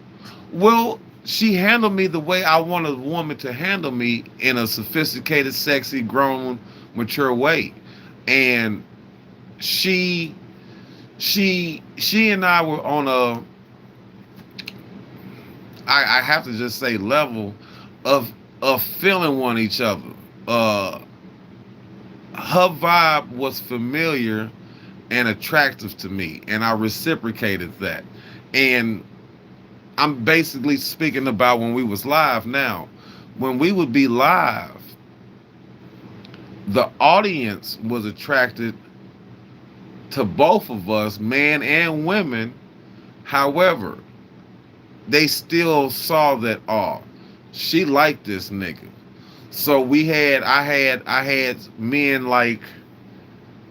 well, she handled me the way I want a woman to handle me in a sophisticated, sexy, grown, mature way. And she, she and I were on a, I have to just say, level of feeling one each other. Uh, Her vibe was familiar and attractive to me, and I reciprocated that. And I'm basically speaking about when we was live now. When we would be live, the audience was attracted to both of us, man and women. However, they still saw that, oh, she liked this nigga. So I had men like,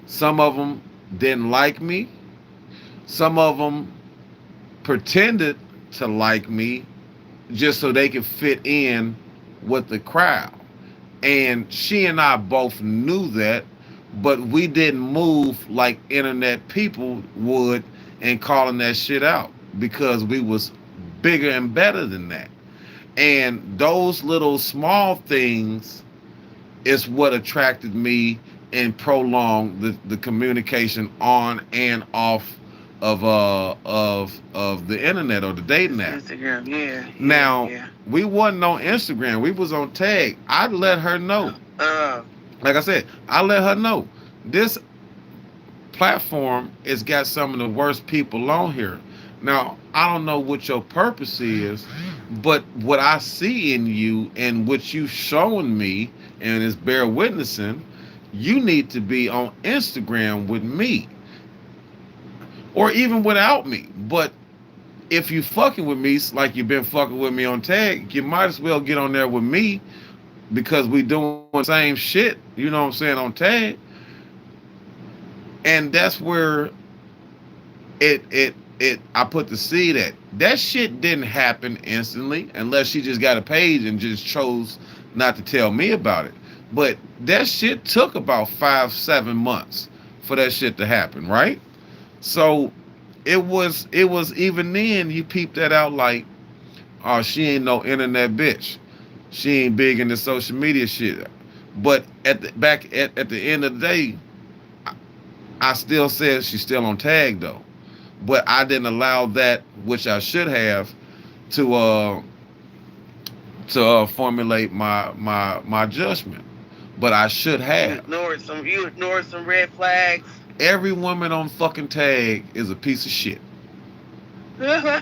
some of them didn't like me. Some of them pretended to like me just so they could fit in with the crowd. And she and I both knew that, but we didn't move like internet people would and calling that shit out because we was bigger and better than that. And those little small things is what attracted me and prolonged the communication on and off of the internet or the dating app. Instagram, yeah, Now, yeah. we wasn't on Instagram. We was on Tag. I let her know. Like I said, I let her know. This platform has got some of the worst people on here. Now, I don't know what your purpose is, but what I see in you and what you showing me and is bear witnessing, you need to be on Instagram with me. Or even without me. But if you fucking with me like you've been fucking with me on Tag, you might as well get on there with me because we doing the same shit, you know what I'm saying, on Tag. And that's where it I put the seed at. That shit didn't happen instantly unless she just got a page and just chose not to tell me about it. But that shit took about 5-7 months for that shit to happen, right? So it was even then you peeped that out like, oh, she ain't no internet bitch. She ain't big into social media shit. But at the end of the day, I still said she's still on Tag though. But I didn't allow that, which I should have, to formulate my judgment. But I should have. You ignored some red flags. Every woman on fucking Tag is a piece of shit. Oh,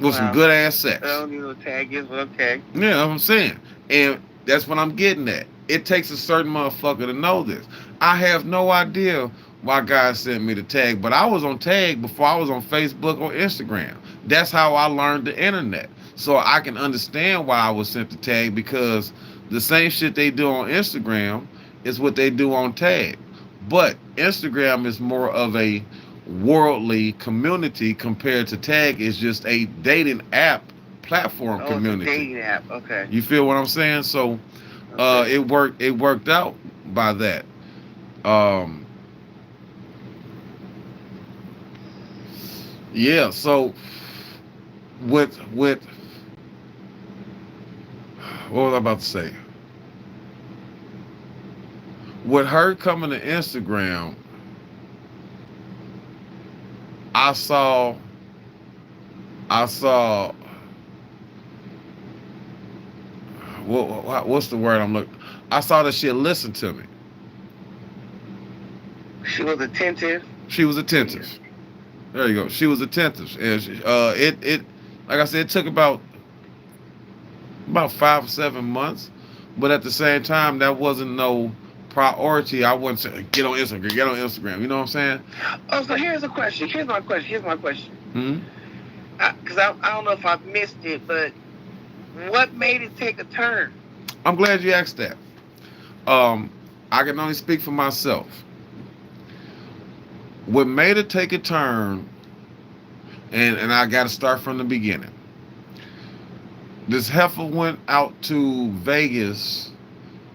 With some good ass sex. I don't know what Tag is, but okay. Yeah, that's what I'm saying. And that's what I'm getting at. It takes a certain motherfucker to know this. I have no idea why God sent me the Tag, but I was on Tag before I was on Facebook or Instagram. That's how I learned the internet. So I can understand why I was sent the Tag, because the same shit they do on Instagram is what they do on Tag. But Instagram is more of a worldly community compared to Tag is just a dating app platform community. It's a dating app, okay. You feel what I'm saying? So it worked out by that. Yeah, so with what was I about to say? With her coming to Instagram, I saw, I saw, what's the word I'm looking? I saw that she had listened to me. She was attentive. She was attentive. There you go. She was attentive, and like I said, it took about 5 or 7 months, but at the same time, that wasn't no priority. I wouldn't say get on Instagram, get on Instagram. You know what I'm saying? Oh, so here's a question. Here's my question. Here's my question. Hmm. Because I don't know if I missed it, but what made it take a turn? I'm glad you asked that. Um, I can only speak for myself. What made it take a turn, and I got to start from the beginning. This heifer went out to Vegas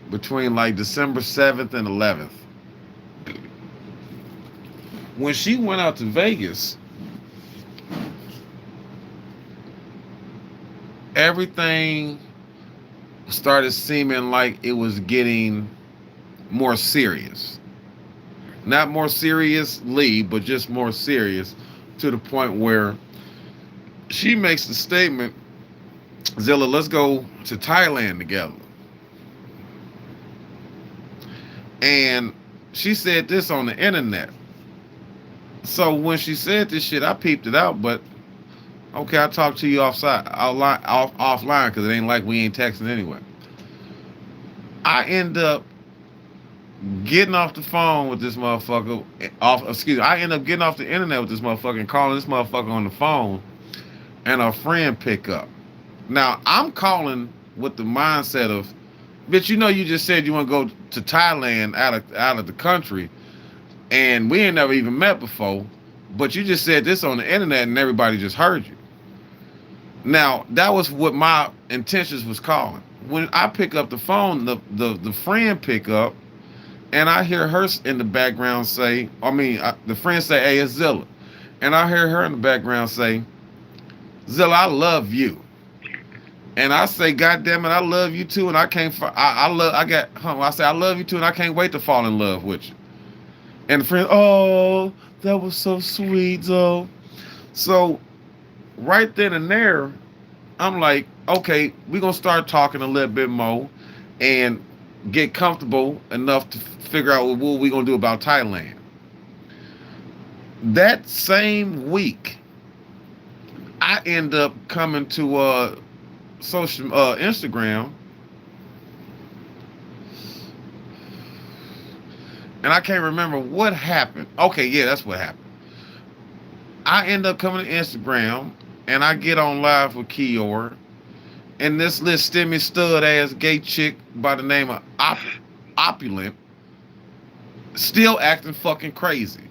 between like December 7th and 11th. When she went out to Vegas, everything started seeming like it was getting more serious. Not more seriously, but just more serious, to the point where she makes the statement, Zilla, let's go to Thailand together. And she said this on the internet. So when she said this shit, I peeped it out, but okay, I'll talk to you offline, because it ain't like we ain't texting anyway. I end up getting off the phone with this motherfucker. I end up getting off the internet with this motherfucker and calling this motherfucker on the phone, and a friend pick up. Now, I'm calling with the mindset of, bitch, you know you just said you want to go to Thailand out of the country, and we ain't never even met before, but you just said this on the internet and everybody just heard you. Now, that was what my intentions was calling. When I pick up the phone, the friend pick up, and I hear her in the background say, the friend say, hey, it's Zilla. And I hear her in the background say, Zilla, I love you. And I say, God damn it, I love you too, and I can't. I say, I love you too, and I can't wait to fall in love with you. And the friend, oh, that was so sweet, though. So right then and there, I'm like, okay, we're gonna start talking a little bit more, and get comfortable enough to figure out what we're gonna do about Thailand. That same week, I end up coming to social Instagram, and I can't remember what happened. Okay, yeah, that's what happened. I end up coming to Instagram, and I get on live with Kior, and this little stimmy stud ass gay chick by the name of Opulent, still acting fucking crazy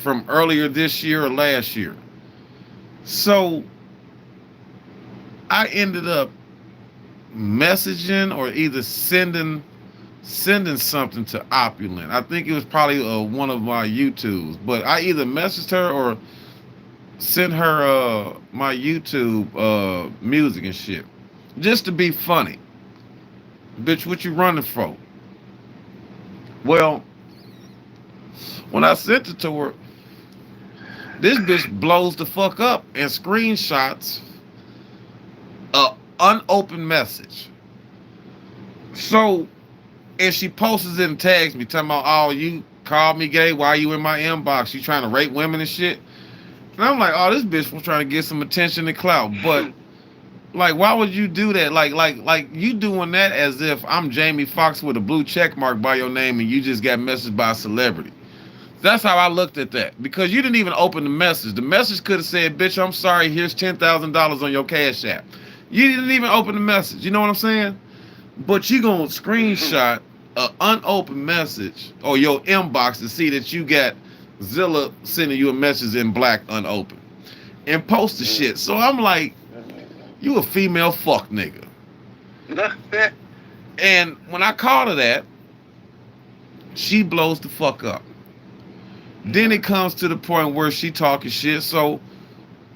from earlier this year or last year. So I ended up messaging or either sending something to Opulent. I think it was probably one of my YouTubes, but I either messaged her or sent her my YouTube music and shit, just to be funny. Bitch, what you running for? Well, when I sent it to her, this bitch blows the fuck up and screenshots a unopened message. So, and she posts it and tags me, talking about, oh, you called me gay, why you in my inbox? You trying to rape women and shit? And I'm like, oh, this bitch was trying to get some attention and clout. But, like, why would you do that? Like you doing that as if I'm Jamie Foxx with a blue check mark by your name and you just got messaged by a celebrity. That's how I looked at that. Because you didn't even open the message. The message could have said, bitch, I'm sorry, here's $10,000 on your Cash App. You didn't even open the message. You know what I'm saying? But you gonna screenshot an unopened message or your inbox to see that you got Zilla sending you a message in black unopened and post the shit. So I'm like, you a female fuck nigga. And when I called her that, she blows the fuck up. Then it comes to the point where she talking shit. So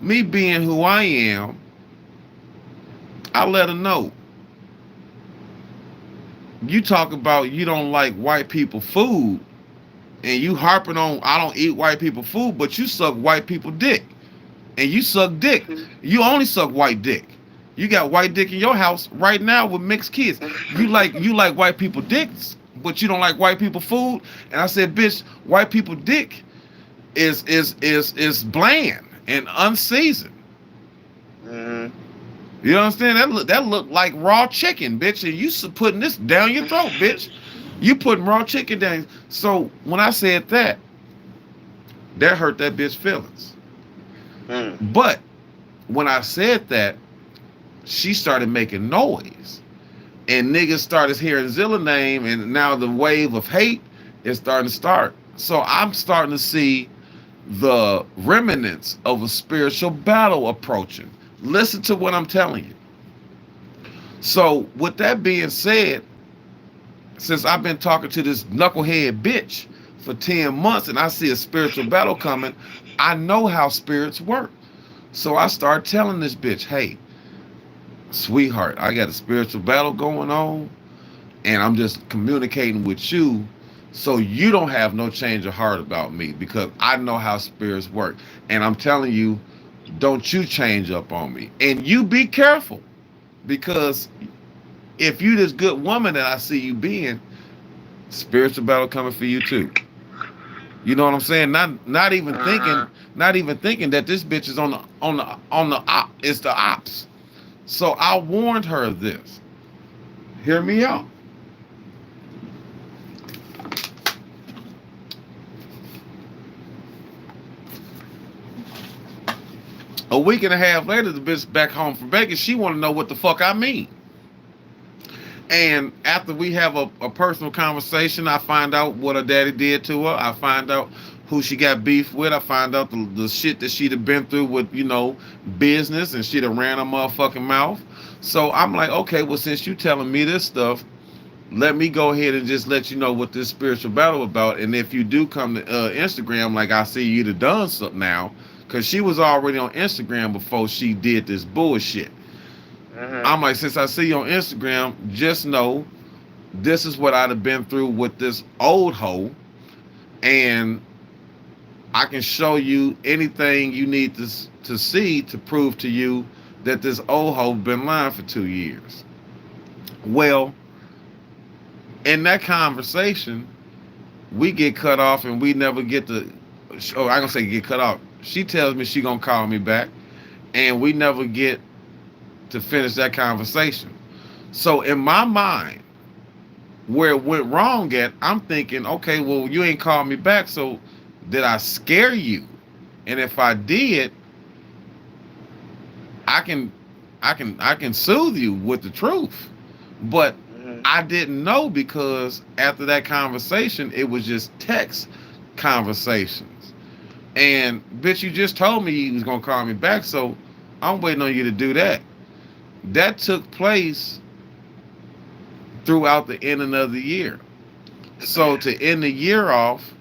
me being who I am, I let her know. you talk about you don't like white people food, and you harping on I don't eat white people food, but you suck white people dick, and you suck dick. You only suck white dick. You got white dick in your house right now with mixed kids. You like white people dicks, but you don't like white people food. And I said, bitch, white people dick is bland and unseasoned. Mm-hmm. You understand? That look like raw chicken, bitch, and you putting this down your throat, bitch. You putting raw chicken down. So when I said that, that hurt that bitch feelings. Mm. But when I said that, she started making noise. And niggas started hearing Zilla name, and now the wave of hate is starting to start. So I'm starting to see the remnants of a spiritual battle approaching. Listen to what I'm telling you. So with that being said, since I've been talking to this knucklehead bitch for 10 months and I see a spiritual battle coming, I know how spirits work. So I start telling this bitch, hey, sweetheart, I got a spiritual battle going on, and I'm just communicating with you so you don't have no change of heart about me, because I know how spirits work. And I'm telling you, don't you change up on me. And you be careful, because if you this good woman that I see you being, spiritual battle coming for you too. You know what I'm saying? Not even thinking, that this bitch is on the op. It's the ops. So I warned her of this. Hear me out. A week and a half later, the bitch back home from Vegas. She want to know what the fuck I mean. And after we have a personal conversation, I find out what her daddy did to her. I find out who she got beef with. I find out the shit that she'd have been through with, business, and she'd have ran her motherfucking mouth. So I'm like, okay, well, since you telling me this stuff, let me go ahead and just let you know what this spiritual battle about. And if you do come to Instagram, like I see you done something now, because she was already on Instagram before she did this bullshit. I'm like, since I see you on Instagram, just know this is what I'd have been through with this old hoe, and I can show you anything you need to see to prove to you that this old hoe been lying for 2 years. Well, in that conversation, we get cut off, and we never get to. Oh, I'm gonna say get cut off. She tells me she gonna call me back, and we never get to finish that conversation. So in my mind, where it went wrong at, I'm thinking, okay, well, you ain't called me back, so did I scare you? And if I did, I can soothe you with the truth. But I didn't know, because after that conversation, it was just text conversations. And bitch, you just told me you was gonna call me back, so I'm waiting on you to do that. That took place throughout the ending of the year. So to end the year off,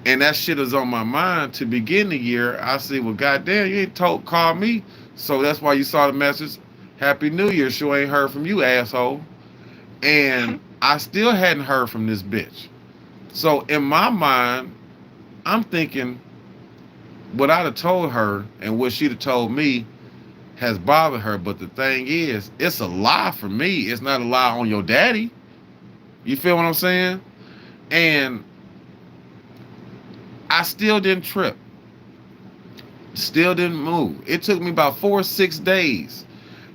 and that shit is on my mind to begin the year, I say, well, goddamn, you ain't call me. So that's why you saw the message, Happy New Year. Sure ain't heard from you, asshole. And I still hadn't heard from this bitch. So in my mind, I'm thinking what I'd have told her and what she'd have told me has bothered her. But the thing is, it's a lie for me. It's not a lie on your daddy. You feel what I'm saying? And I still didn't trip. Still didn't move. It took me about 4 or 6 days.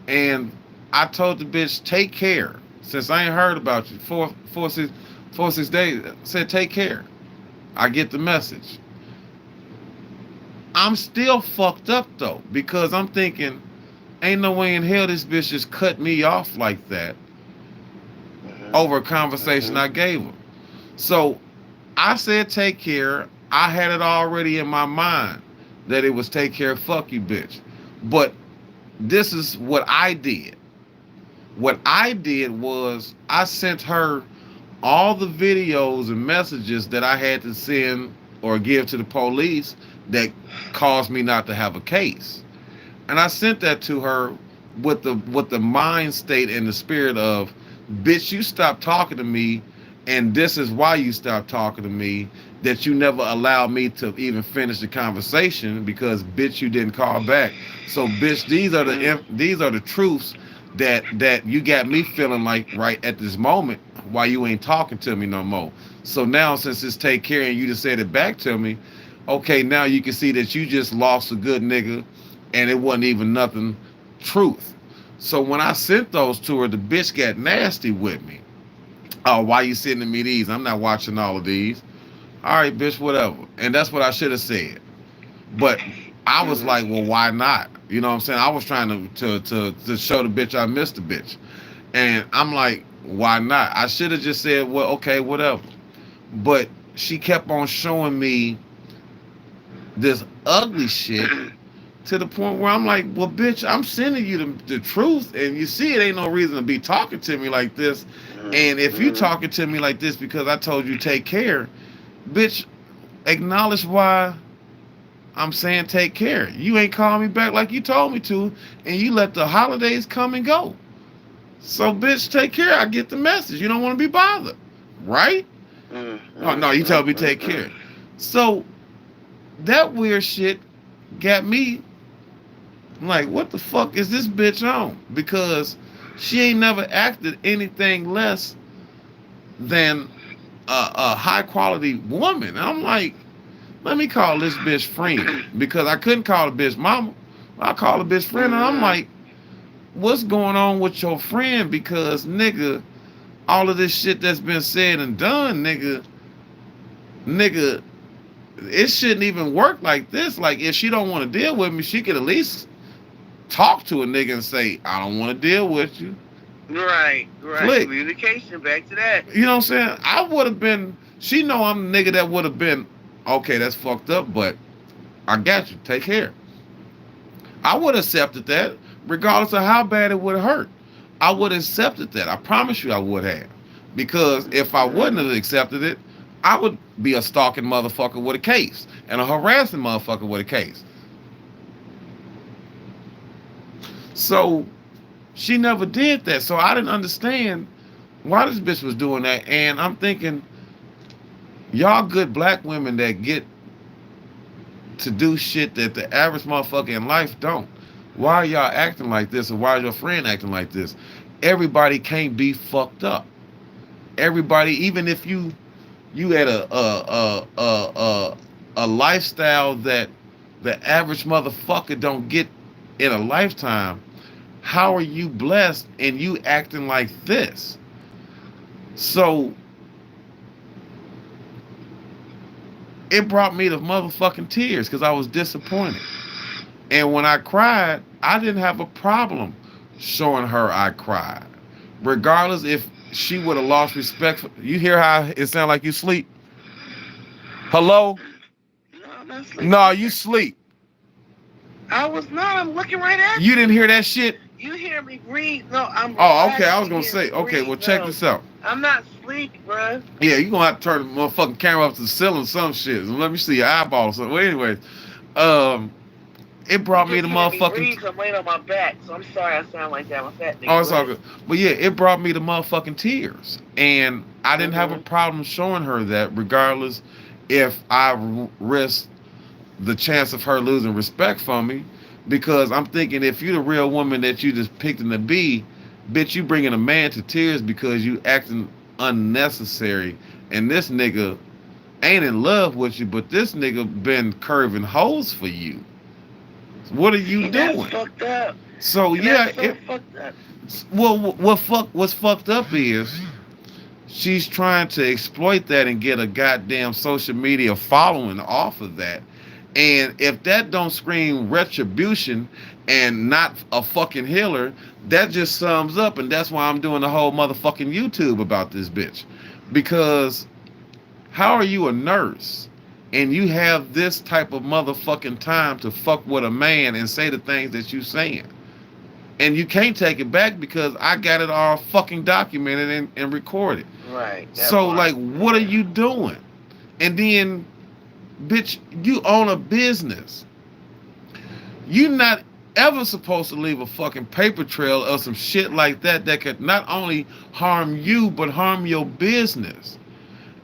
And I told the bitch, take care. Since I ain't heard about you, 4 or 6 days, I said, take care. I get the message. I'm still fucked up, though, because I'm thinking, ain't no way in hell this bitch just cut me off like that over a conversation I gave her. So I said, take care. I had it already in my mind that it was take care, fuck you, bitch. But this is what I did. What I did was I sent her all the videos and messages that I had to send or give to the police that caused me not to have a case. And I sent that to her with the mind state and the spirit of, bitch, you stopped talking to me, and this is why you stopped talking to me. That you never allowed me to even finish the conversation because, bitch, you didn't call back. So, bitch, these are the truths that you got me feeling like right at this moment why you ain't talking to me no more. So now, since it's take care and you just said it back to me, okay, now you can see that you just lost a good nigga, and it wasn't even nothing truth. So when I sent those to her, the bitch got nasty with me. Oh, why you sending me these? I'm not watching all of these. All right, bitch, whatever. And that's what I should have said. But I was like, well, why not? You know what I'm saying? I was trying to show the bitch I missed the bitch. And I'm like, why not? I should have just said, well, okay, whatever. But she kept on showing me this ugly shit to the point where I'm like, well, bitch, I'm sending you the truth, and you see it ain't no reason to be talking to me like this. And if you talking to me like this because I told you take care, bitch, acknowledge why I'm saying take care. You ain't calling me back like you told me to, and you let the holidays come and go. So, bitch, take care. I get the message. You don't want to be bothered, right? Oh, no, you tell me take care. So, that weird shit got me like, what the fuck is this bitch on? Because she ain't never acted anything less than a high quality woman. And I'm like, let me call this bitch friend, because I couldn't call the bitch mama. I call the bitch friend, and I'm like, what's going on with your friend? Because, nigga, all of this shit that's been said and done, nigga, it shouldn't even work like this. Like, if she don't want to deal with me, she could at least talk to a nigga and say, I don't want to deal with you. Right. Click. Communication, back to that. You know what I'm saying? I would have been, she know I'm the nigga that would have been, okay, that's fucked up, but I got you. Take care. I would have accepted that, regardless of how bad it would have hurt. I would have accepted that. I promise you I would have. Because if I wouldn't have accepted it, I would be a stalking motherfucker with a case and a harassing motherfucker with a case. So she never did that. So I didn't understand why this bitch was doing that. And I'm thinking, y'all good black women that get to do shit that the average motherfucker in life don't. Why are y'all acting like this, or why is your friend acting like this? Everybody can't be fucked up. Everybody, even if you had a lifestyle that the average motherfucker don't get in a lifetime, how are you blessed and you acting like this? So it brought me to motherfucking tears because I was disappointed. And when I cried, I didn't have a problem showing her I cried. Regardless if she would have lost respect. You hear how it sound like you sleep? Hello? No, I'm not sleeping. No, you sleep. I was not. I'm looking right at You didn't hear that shit? You hear me breathe? No, I'm. Oh, okay. I was going to say, okay, well, check this out. I'm not sleeping, bruh. Yeah, you're going to have to turn the motherfucking camera up to the ceiling or some shit. Let me see your eyeball or something. Well, anyways, it brought me to motherfucking. I'm laying on my back, so I'm sorry I sound like that. I'm fat nigga. Oh, it's all good. But yeah, it brought me to motherfucking tears. And I didn't have a problem showing her that, regardless if I risked the chance of her losing respect for me. Because I'm thinking, if you're the real woman that you just picked to be, bitch, you bringing a man to tears because you acting unnecessary. And this nigga ain't in love with you, but this nigga been curving holes for you. What are you doing? That's fucked up. So yeah, fucked up. Well, what's fucked up is she's trying to exploit that and get a goddamn social media following off of that. And if that don't scream retribution and not a fucking healer, that just sums up. And that's why I'm doing the whole motherfucking YouTube about this bitch. Because how are you a nurse and you have this type of motherfucking time to fuck with a man and say the things that you saying? And you can't take it back because I got it all fucking documented and recorded. Right. So, like, what are you doing? And then, bitch, you own a business. You not ever supposed to leave a fucking paper trail of some shit like that that could not only harm you but harm your business.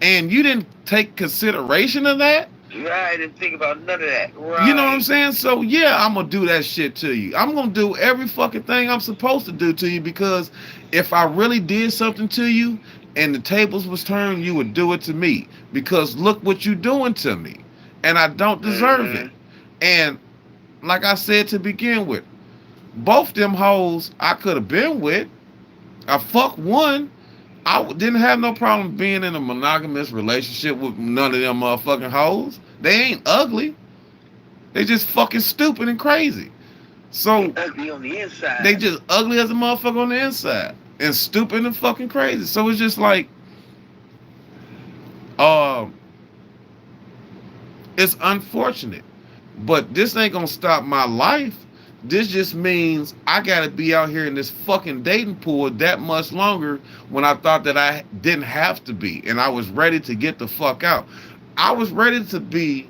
And you didn't take consideration of that? Right, I didn't think about none of that. You know what I'm Right. saying? So yeah, I'm gonna do that shit to you. I'm gonna do every fucking thing I'm supposed to do to you, because if I really did something to you and the tables was turned, you would do it to me. Because look what you doing to me. And I don't deserve it. Mm-hmm. And like I said to begin with, both them hoes I could have been with. I fuck one. Didn't have no problem being in a monogamous relationship with none of them motherfucking hoes. They ain't ugly. They just fucking stupid and crazy. They So ugly on the they inside. just ugly as a motherfucker on the inside and stupid and fucking crazy. So it's just like, um, it's unfortunate, but this ain't gonna stop my life. This just means I gotta be out here in this fucking dating pool that much longer when I thought that I didn't have to be, and I was ready to get the fuck out. I was ready to be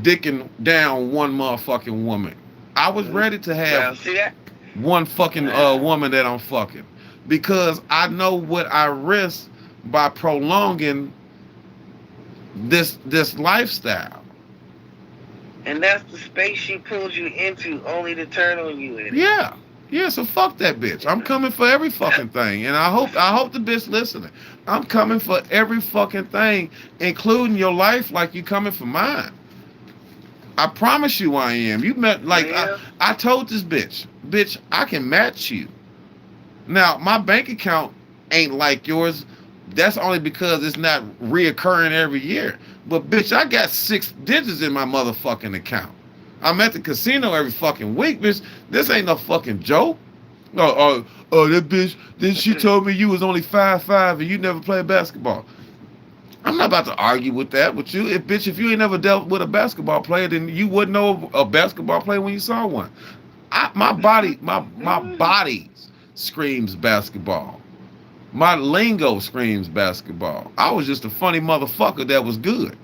dicking down one motherfucking woman. I was ready to have Well, see that? one fucking woman that I'm fucking, because I know what I risk by prolonging this lifestyle. And that's the space she pulled you into, only to turn on you in it. Yeah. Yeah, so fuck that bitch. I'm coming for every fucking thing. And I hope the bitch listening. I'm coming for every fucking thing, including your life, like you coming for mine. I promise you I am. You met like Yeah. I told this bitch, I can match you. Now, my bank account ain't like yours. That's only because it's not reoccurring every year. But bitch, I got 6 digits in my motherfucking account. I'm at the casino every fucking week, bitch. This ain't no fucking joke. That bitch. Then she told me you was only 5'5" and you never played basketball. I'm not about to argue with that with you. If you ain't never dealt with a basketball player, then you wouldn't know a basketball player when you saw one. My body screams basketball. My lingo screams basketball. I was just a funny motherfucker that was good.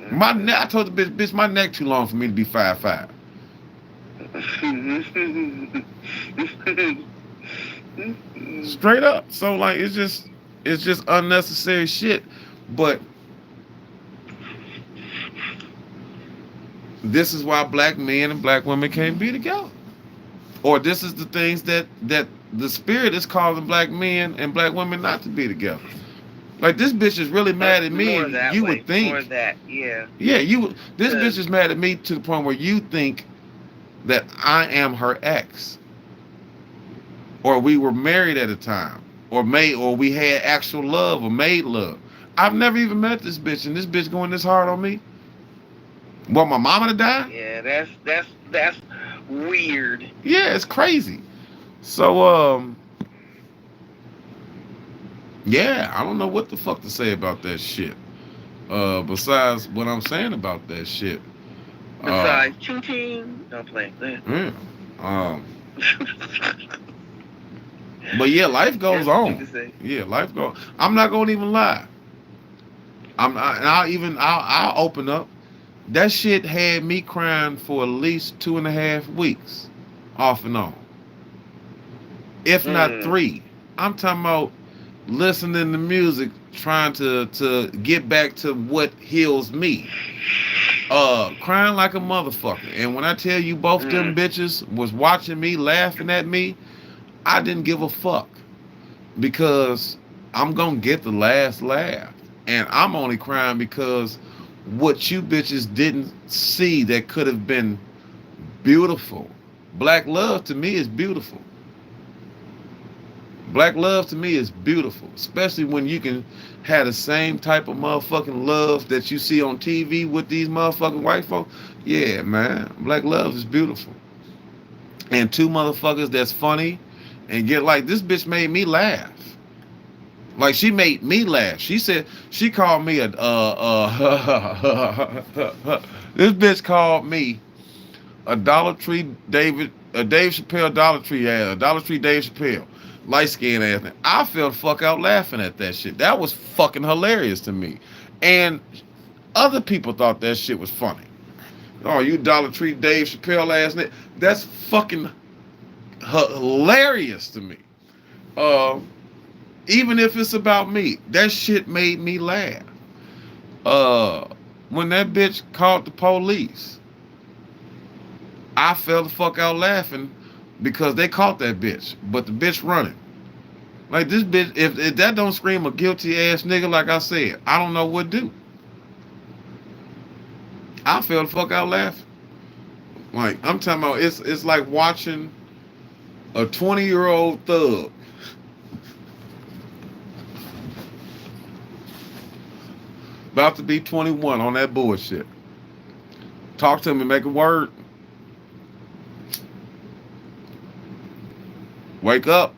I told the bitch, my neck too long for me to be 5'5". Straight up. So like it's just unnecessary shit. But this is why black men and black women can't be together. Or this is the things that the spirit is causing black men and black women not to be together. Like this bitch is really mad at me, More and that you way. would think, More that, yeah. yeah, this bitch is mad at me to the point where you think that I am her ex, or we were married at a time, or we had actual love or made love. I've never even met this bitch, and this bitch going this hard on me. Want my mama to die? Yeah, that's weird. Yeah, it's crazy. So yeah, I don't know what the fuck to say about that shit. Besides what I'm saying about that shit. Besides, ching ching. Don't play. Yeah. Um, but yeah, life goes on. Yeah, life goes. I'm not gonna even lie. I'll open up. That shit had me crying for at least 2.5 weeks, off and on, if not 3. I'm talking about listening to music, trying to get back to what heals me. Crying like a motherfucker. And when I tell you both them bitches was watching me, laughing at me, I didn't give a fuck, because I'm gonna get the last laugh. And I'm only crying because what you bitches didn't see that could have been beautiful. Black love to me is beautiful. Black love to me is beautiful, especially when you can have the same type of motherfucking love that you see on TV with these motherfucking white folks. Yeah, man, black love is beautiful. And 2 motherfuckers that's funny and get like, this bitch made me laugh. Like, she made me laugh. She said, she called me this bitch called me a Dollar Tree Dave Chappelle Dollar Tree ass, a Dollar Tree Dave Chappelle, light skinned ass. I fell the fuck out laughing at that shit. That was fucking hilarious to me. And other people thought that shit was funny. Oh, you Dollar Tree Dave Chappelle ass nigga. That's fucking hilarious to me. Uh, Even if it's about me, that shit made me laugh. Uh, when that bitch called the police, I fell the fuck out laughing because they caught that bitch, but the bitch running. Like this bitch, if that don't scream a guilty ass nigga, like I said, I don't know what to do. I fell the fuck out laughing. Like I'm talking about, it's like watching a 20-year-old thug about to be 21 on that bullshit. Talk to me, make a word. Wake up.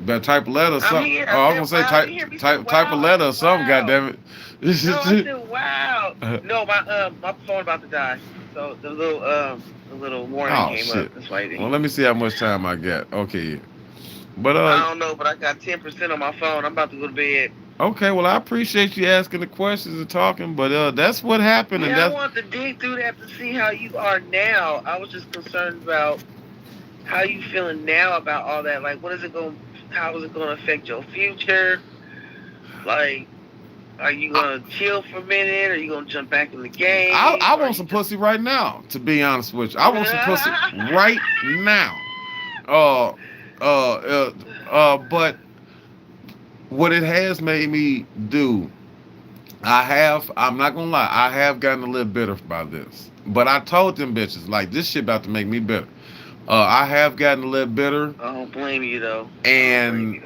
Better type a letter or I'm something. here. Oh, I I was said, gonna wow. say You hear me say, type a wow? letter or I said, something. wow. Goddamn it. No, I said, wow. No, my phone about to die. So the little warning Oh came up. shit. That's why you Well, didn't. let me see how much time I got. Okay. But I don't know, but I got 10% on my phone. I'm about to go to bed. okay. Well, I appreciate you asking the questions and talking. But that's what happened, and Yeah, I that's wanted to dig through that to see how you are now. I was just concerned about how you feeling now about all that. Like, how is it going to affect your future? Like, are you I, going to chill for a minute? Are you going to jump back in the game? I Or are want you some just... pussy right now. To be honest with you, I want some pussy right now. Uh, but what it has made me do, I'm not gonna lie, I have gotten a little bitter by this. But I told them bitches, like, this shit about to make me bitter. I have gotten a little bitter, I don't blame you, though. and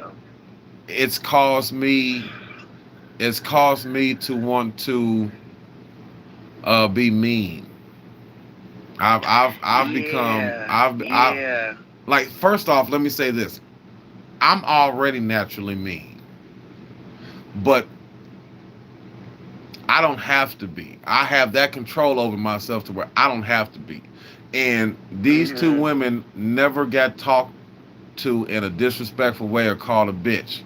it's caused me, to want to be mean. I've become, Yeah, I yeah. like, first off, let me say this. I'm already naturally mean, but I don't have to be. I have that control over myself to where I don't have to be. And these two Mm-hmm. women never got talked to in a disrespectful way or called a bitch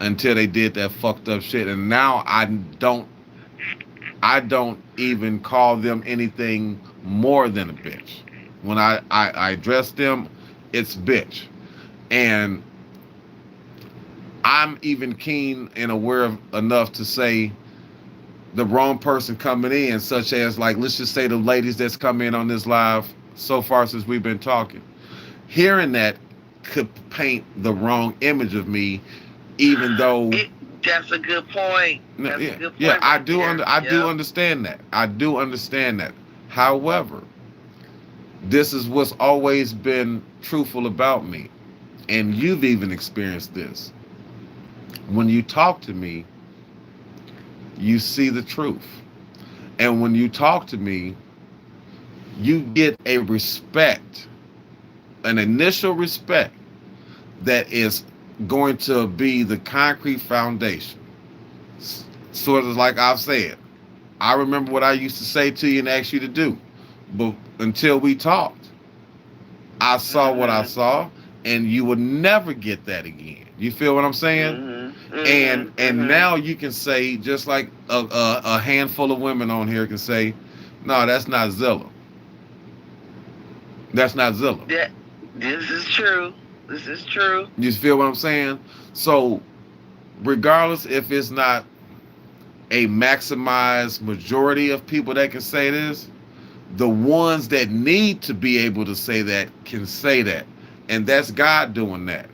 until they did that fucked up shit. And now I don't even call them anything more than a bitch. When I address them, it's bitch. And I'm even keen and aware enough to say the wrong person coming in, such as, like, let's just say the ladies that's come in on this live so far since we've been talking. Hearing that could paint the wrong image of me, even though That's a good point. That's a yeah, good yeah, point right there. I do Yep. understand that. I do understand that. However, this is what's always been truthful about me, and you've even experienced this. When you talk to me, you see the truth. And when you talk to me, you get a respect, an initial respect that is going to be the concrete foundation. Sort of like I've said, I remember what I used to say to you and ask you to do. But until we talked, I saw what I Mm-hmm. saw, and you would never get that again. You feel what I'm saying? Mm-hmm. And Mm-hmm. now you can say, just like a handful of women on here can say, no, that's not Zilla. That's not Zilla. Yeah, this is true. This is true. You feel what I'm saying? So regardless if it's not a maximized majority of people that can say this, the ones that need to be able to say that can say that. And that's God doing that.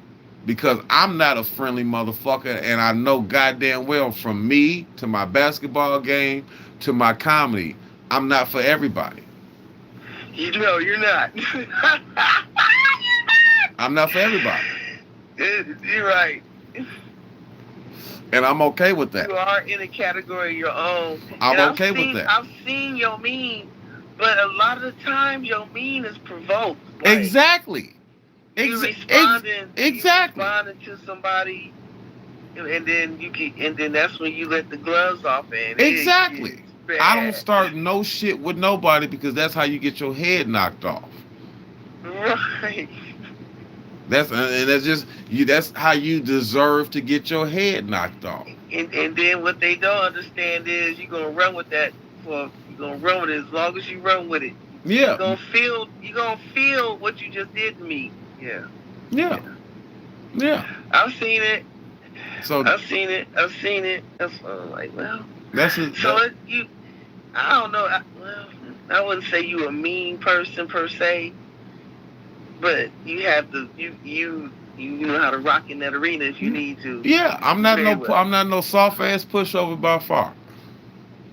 Because I'm not a friendly motherfucker, and I know goddamn well, from me to my basketball game to my comedy, I'm not for everybody. You know, you're not. I'm not for everybody. You're right. And I'm okay with that. You are in a category of your own. I'm And okay with that. I've seen your mean, but a lot of the times your mean is provoked. Like Exactly. you Exactly. responding to somebody, and then that's when you let the gloves off, and Exactly. it gets I don't bad. start no shit with nobody because that's how you get your head knocked off. Right. That's just you. That's how you deserve to get your head knocked off. And then what they don't understand is you're gonna run with that for. You're gonna run with it as long as you run with it. You're Yeah, gonna feel. You're gonna feel what you just did to me. Yeah, yeah, yeah. yeah. I've seen it. So I've seen it. I've seen it. That's why I'm like, well. that's it. So you. I don't know. Well, I wouldn't say you a mean person per se, but you have the you know how to rock in that arena if you need to. Yeah, Very well. I'm not no soft ass pushover by far.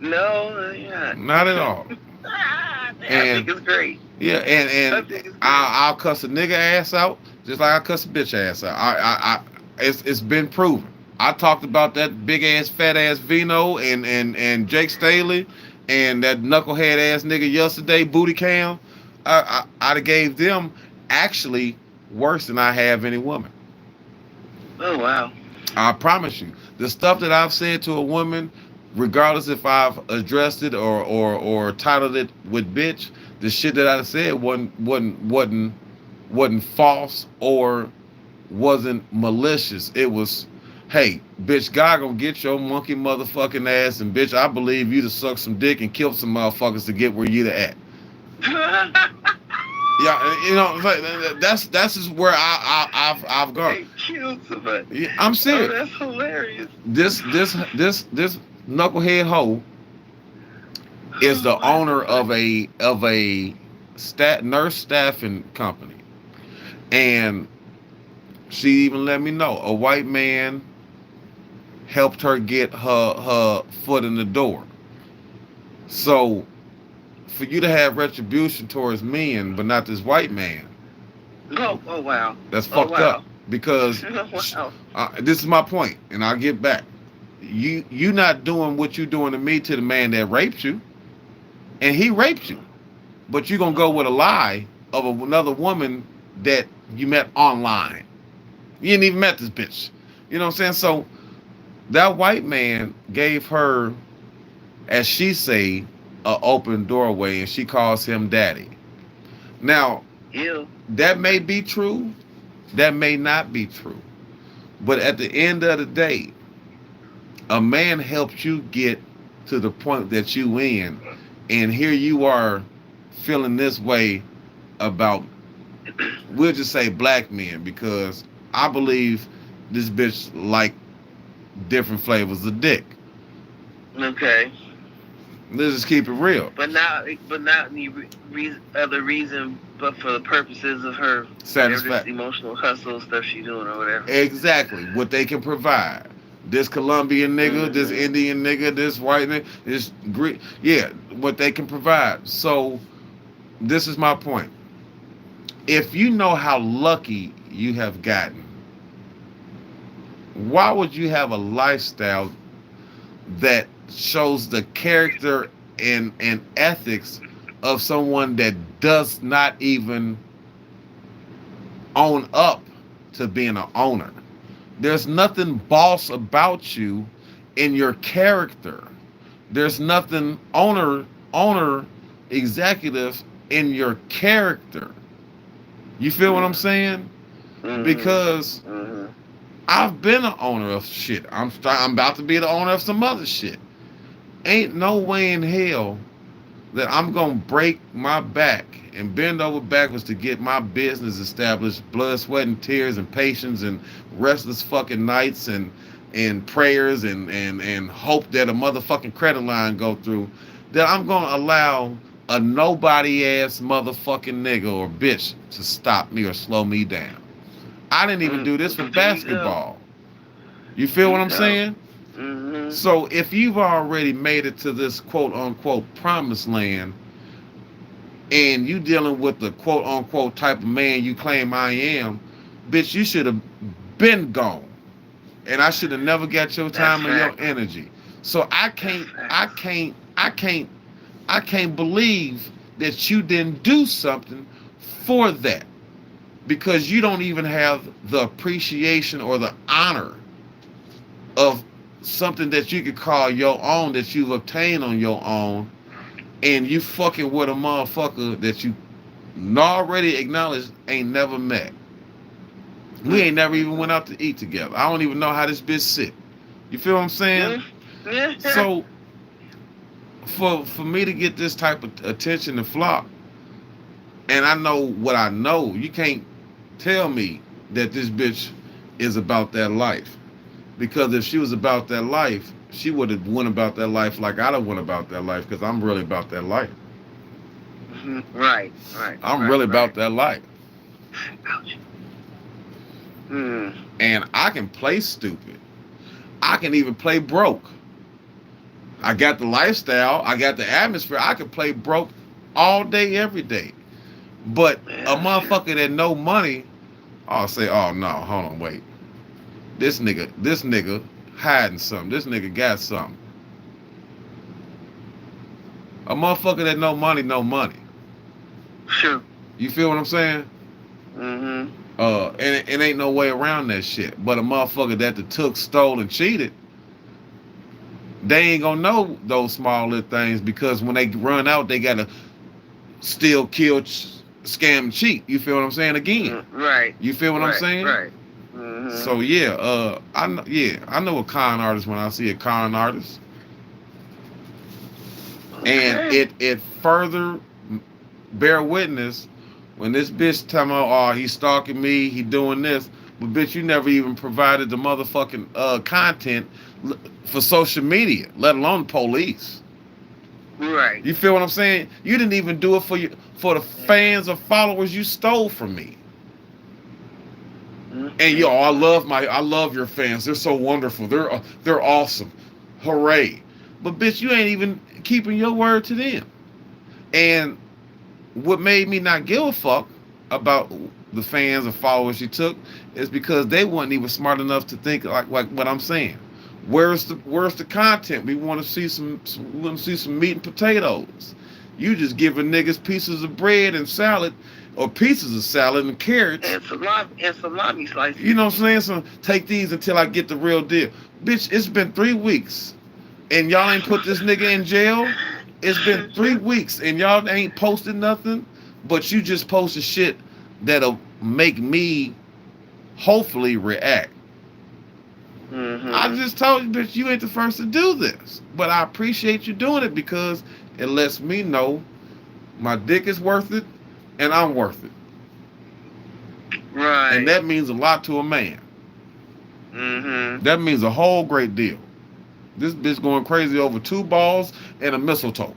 No, you're not. Not at all. I And think it's great. yeah, I and think it's great. I'll cuss a nigga ass out just like I cuss a bitch ass out. It's been proven. I talked about that big ass fat ass Vino and Jake Staley and that knucklehead ass nigga yesterday, Booty Cam. I'd have gave them actually worse than I have any woman. Oh wow. I promise you, the stuff that I've said to a woman, regardless if I've addressed it or titled it with bitch, the shit that I said wasn't false or wasn't malicious. It was, hey, bitch, God gonna get your monkey motherfucking ass, and bitch, I believe you to suck some dick and kill some motherfuckers to get where you to at. Yeah, you know, that's just where I've gone. They killed somebody. Yeah, I'm Oh, serious. that's hilarious. This knucklehead hoe is the Oh, owner of a nurse staffing company, and she even let me know a white man helped her get her foot in the door. So for you to have retribution towards men, but not this white man, oh wow. that's Oh fucked up. wow. Because Wow. this is my point, and I'll get back. You not doing what you doing to me to the man that raped you, and he raped you, but you gonna go with a lie of another woman that you met online. You ain't even met this bitch. You know what I'm saying? So that white man gave her, as she say, a open doorway, and she calls him daddy. Now Ew. that may be true, that may not be true, but at the end of the day, a man helped you get to the point that you in, and here you are feeling this way about, we'll just say black men, because I believe this bitch like different flavors of dick. Okay. Let's just keep it real. But not any other reason, but for the purposes of her, this Satisfaction. emotional hustle stuff she doing or whatever. Exactly what they can provide. This Colombian nigga, this Mm-hmm. Indian nigga, this white nigga, this Greek, yeah, what they can provide. So this is my point. If you know how lucky you have gotten, why would you have a lifestyle that shows the character and ethics of someone that does not even own up to being an owner? There's nothing boss about you in your character. There's nothing owner executive in your character. You feel what I'm saying? Mm-hmm. Because Mm-hmm. I've been an owner of shit. I'm about to be the owner of some other shit. Ain't no way in hell that I'm gonna break my back and bend over backwards to get my business established, blood, sweat, and tears, and patience, and restless fucking nights, and prayers, and hope that a motherfucking credit line go through. That I'm gonna allow a nobody ass motherfucking nigga or bitch to stop me or slow me down. I didn't even do this for basketball. You feel what I'm saying? Mm-hmm. So if you've already made it to this quote unquote promised land, and you dealing with the quote unquote type of man you claim I am, bitch, you should have been gone. And I should have never got your time or your energy. So I can't believe that you didn't do something for that. Because you don't even have the appreciation or the honor of something that you could call your own, that you've obtained on your own, and you fucking with a motherfucker that you already acknowledged ain't never met. We ain't never even went out to eat together. I don't even know how this bitch sit. You feel what I'm saying? Yeah. So for me to get this type of attention to flop, and I know what I know, you can't tell me that this bitch is about that life. Because if she was about that life, she would have went about that life like I don't went about that life. Because I'm really about that life. Right. I'm really about that life. Ouch. Mm. And I can play stupid. I can even play broke. I got the lifestyle. I got the atmosphere. I can play broke all day, every day. But a motherfucker that no money, I'll say, oh no, hold on, wait. This nigga hiding something. This nigga got something. A motherfucker that no money, no money. Sure. You feel what I'm saying? Mm-hmm. And it ain't no way around that shit. But a motherfucker that took, stole, and cheated, they ain't gonna know those small little things because when they run out, they gotta steal, kill, scam, and cheat. You feel what I'm saying? Again. Right. You feel what I'm saying? Right. Mm-hmm. So yeah, I know a con artist when I see a con artist. And it further bear witness when this bitch tell me, oh, he's stalking me, he doing this, but bitch, you never even provided the motherfucking content for social media, let alone the police. Right. You feel what I'm saying? You didn't even do it for the fans or followers you stole from me. Mm-hmm. And yo, I love your fans. They're so wonderful. They're awesome. Hooray. But bitch, you ain't even keeping your word to them. And what made me not give a fuck about the fans and followers she took is because they weren't even smart enough to think like what I'm saying. Where's the content? We want to see some meat and potatoes. You just giving niggas pieces of bread and salad, or pieces of salad and carrots and salami slices. You know what I'm saying? So take these until I get the real deal. Bitch, it's been 3 weeks and y'all ain't put this nigga in jail. It's been 3 weeks and y'all ain't posted nothing, but you just posted shit that'll make me hopefully react. Mm-hmm. I just told you, bitch, you ain't the first to do this. But I appreciate you doing it because it lets me know my dick is worth it and I'm worth it. Right. And that means a lot to a man. Mm-hmm. That means a whole great deal. This bitch going crazy over 2 balls and a mistletoe.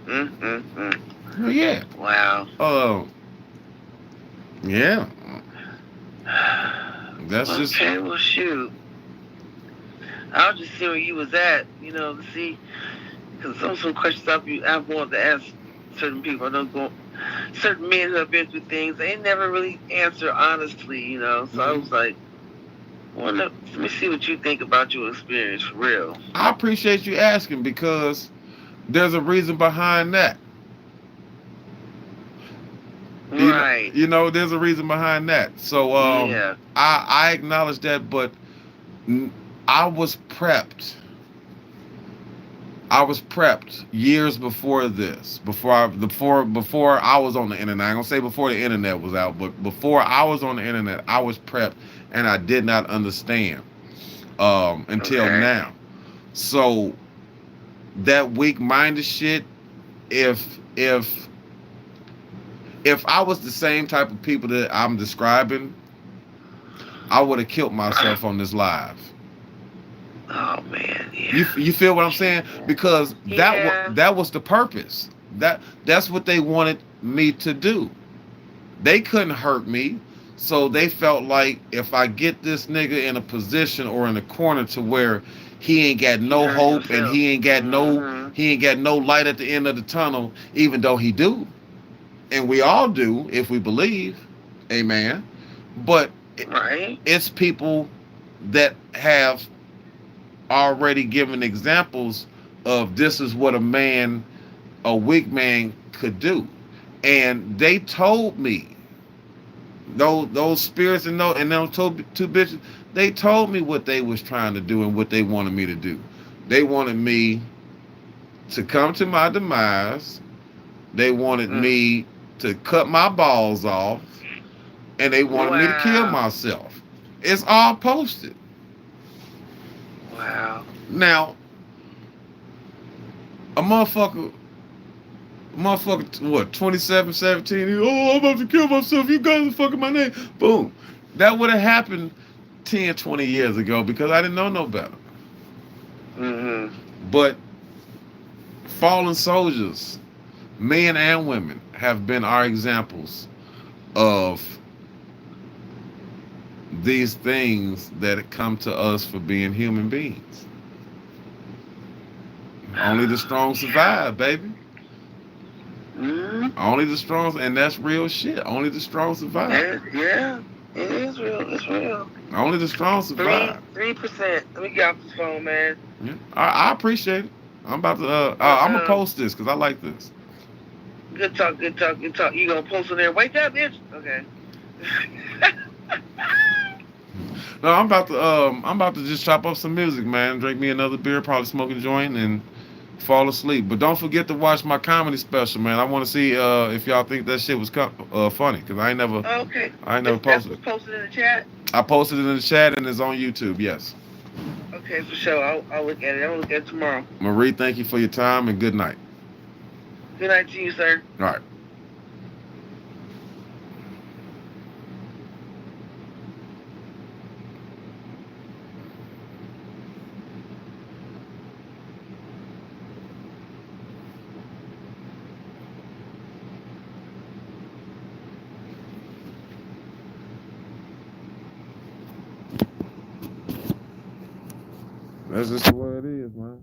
Well, yeah. Wow. Yeah. That's just. Okay, well, shoot. I was just seeing where you was at, to see, because some questions I've wanted to ask certain people. I know certain men who have been through things, they never really answer honestly, So I was like, let me see what you think about your experience for real. I appreciate you asking because there's a reason behind that. Right. There's a reason behind that. So yeah. I acknowledge that, but I was prepped. I was prepped years before this. Before I was on the internet. I'm gonna say before the internet was out, but before I was on the internet, I was prepped and I did not understand until now. So that weak-minded shit, if I was the same type of people that I'm describing, I would have killed myself on this live. Oh man, yeah. You feel what I'm saying? Because that was the purpose. That's what they wanted me to do. They couldn't hurt me, so they felt like if I get this nigga in a position or in a corner to where he ain't got no hope and he ain't got no light at the end of the tunnel, even though he do. And we all do if we believe, amen. But it's people that have already given examples of this is what a weak man could do. And they told me, those spirits and those two bitches, they told me what they was trying to do and what they wanted me to do. They wanted me to come to my demise. They wanted me to cut my balls off, and they wanted me to kill myself. It's all posted. Wow. Now, a motherfucker, what, 27, 17, oh, I'm about to kill myself, you guys are fucking my name. Boom. That would have happened 10, 20 years ago because I didn't know no better. Mm-hmm. But fallen soldiers, men and women, have been our examples of these things that come to us for being human beings. Only the strong survive, baby. Mm-hmm. Only the strong, and that's real shit. Only the strong survive. Yeah, it is real. It's real. Only the strong survive. 3%. Let me get off this phone, man. Yeah, I appreciate it. I'm about to. But I'm gonna post this because I like this. good talk, good talk, good talk. You gonna post on there? Wake up, bitch. Okay. No, I'm about to just chop up some music, man. Drink me another beer, probably smoke a joint, and fall asleep. But don't forget to watch my comedy special, man. I want to see if y'all think that shit was funny, cause Okay. I ain't never That's posted what's it. posted in the chat. I posted it in the chat and it's on YouTube. Yes. Okay, for sure. I'll look at it. I'll look at it tomorrow. Marie, thank you for your time and good night. Good night to you, sir. All right. That's just the way it is, man.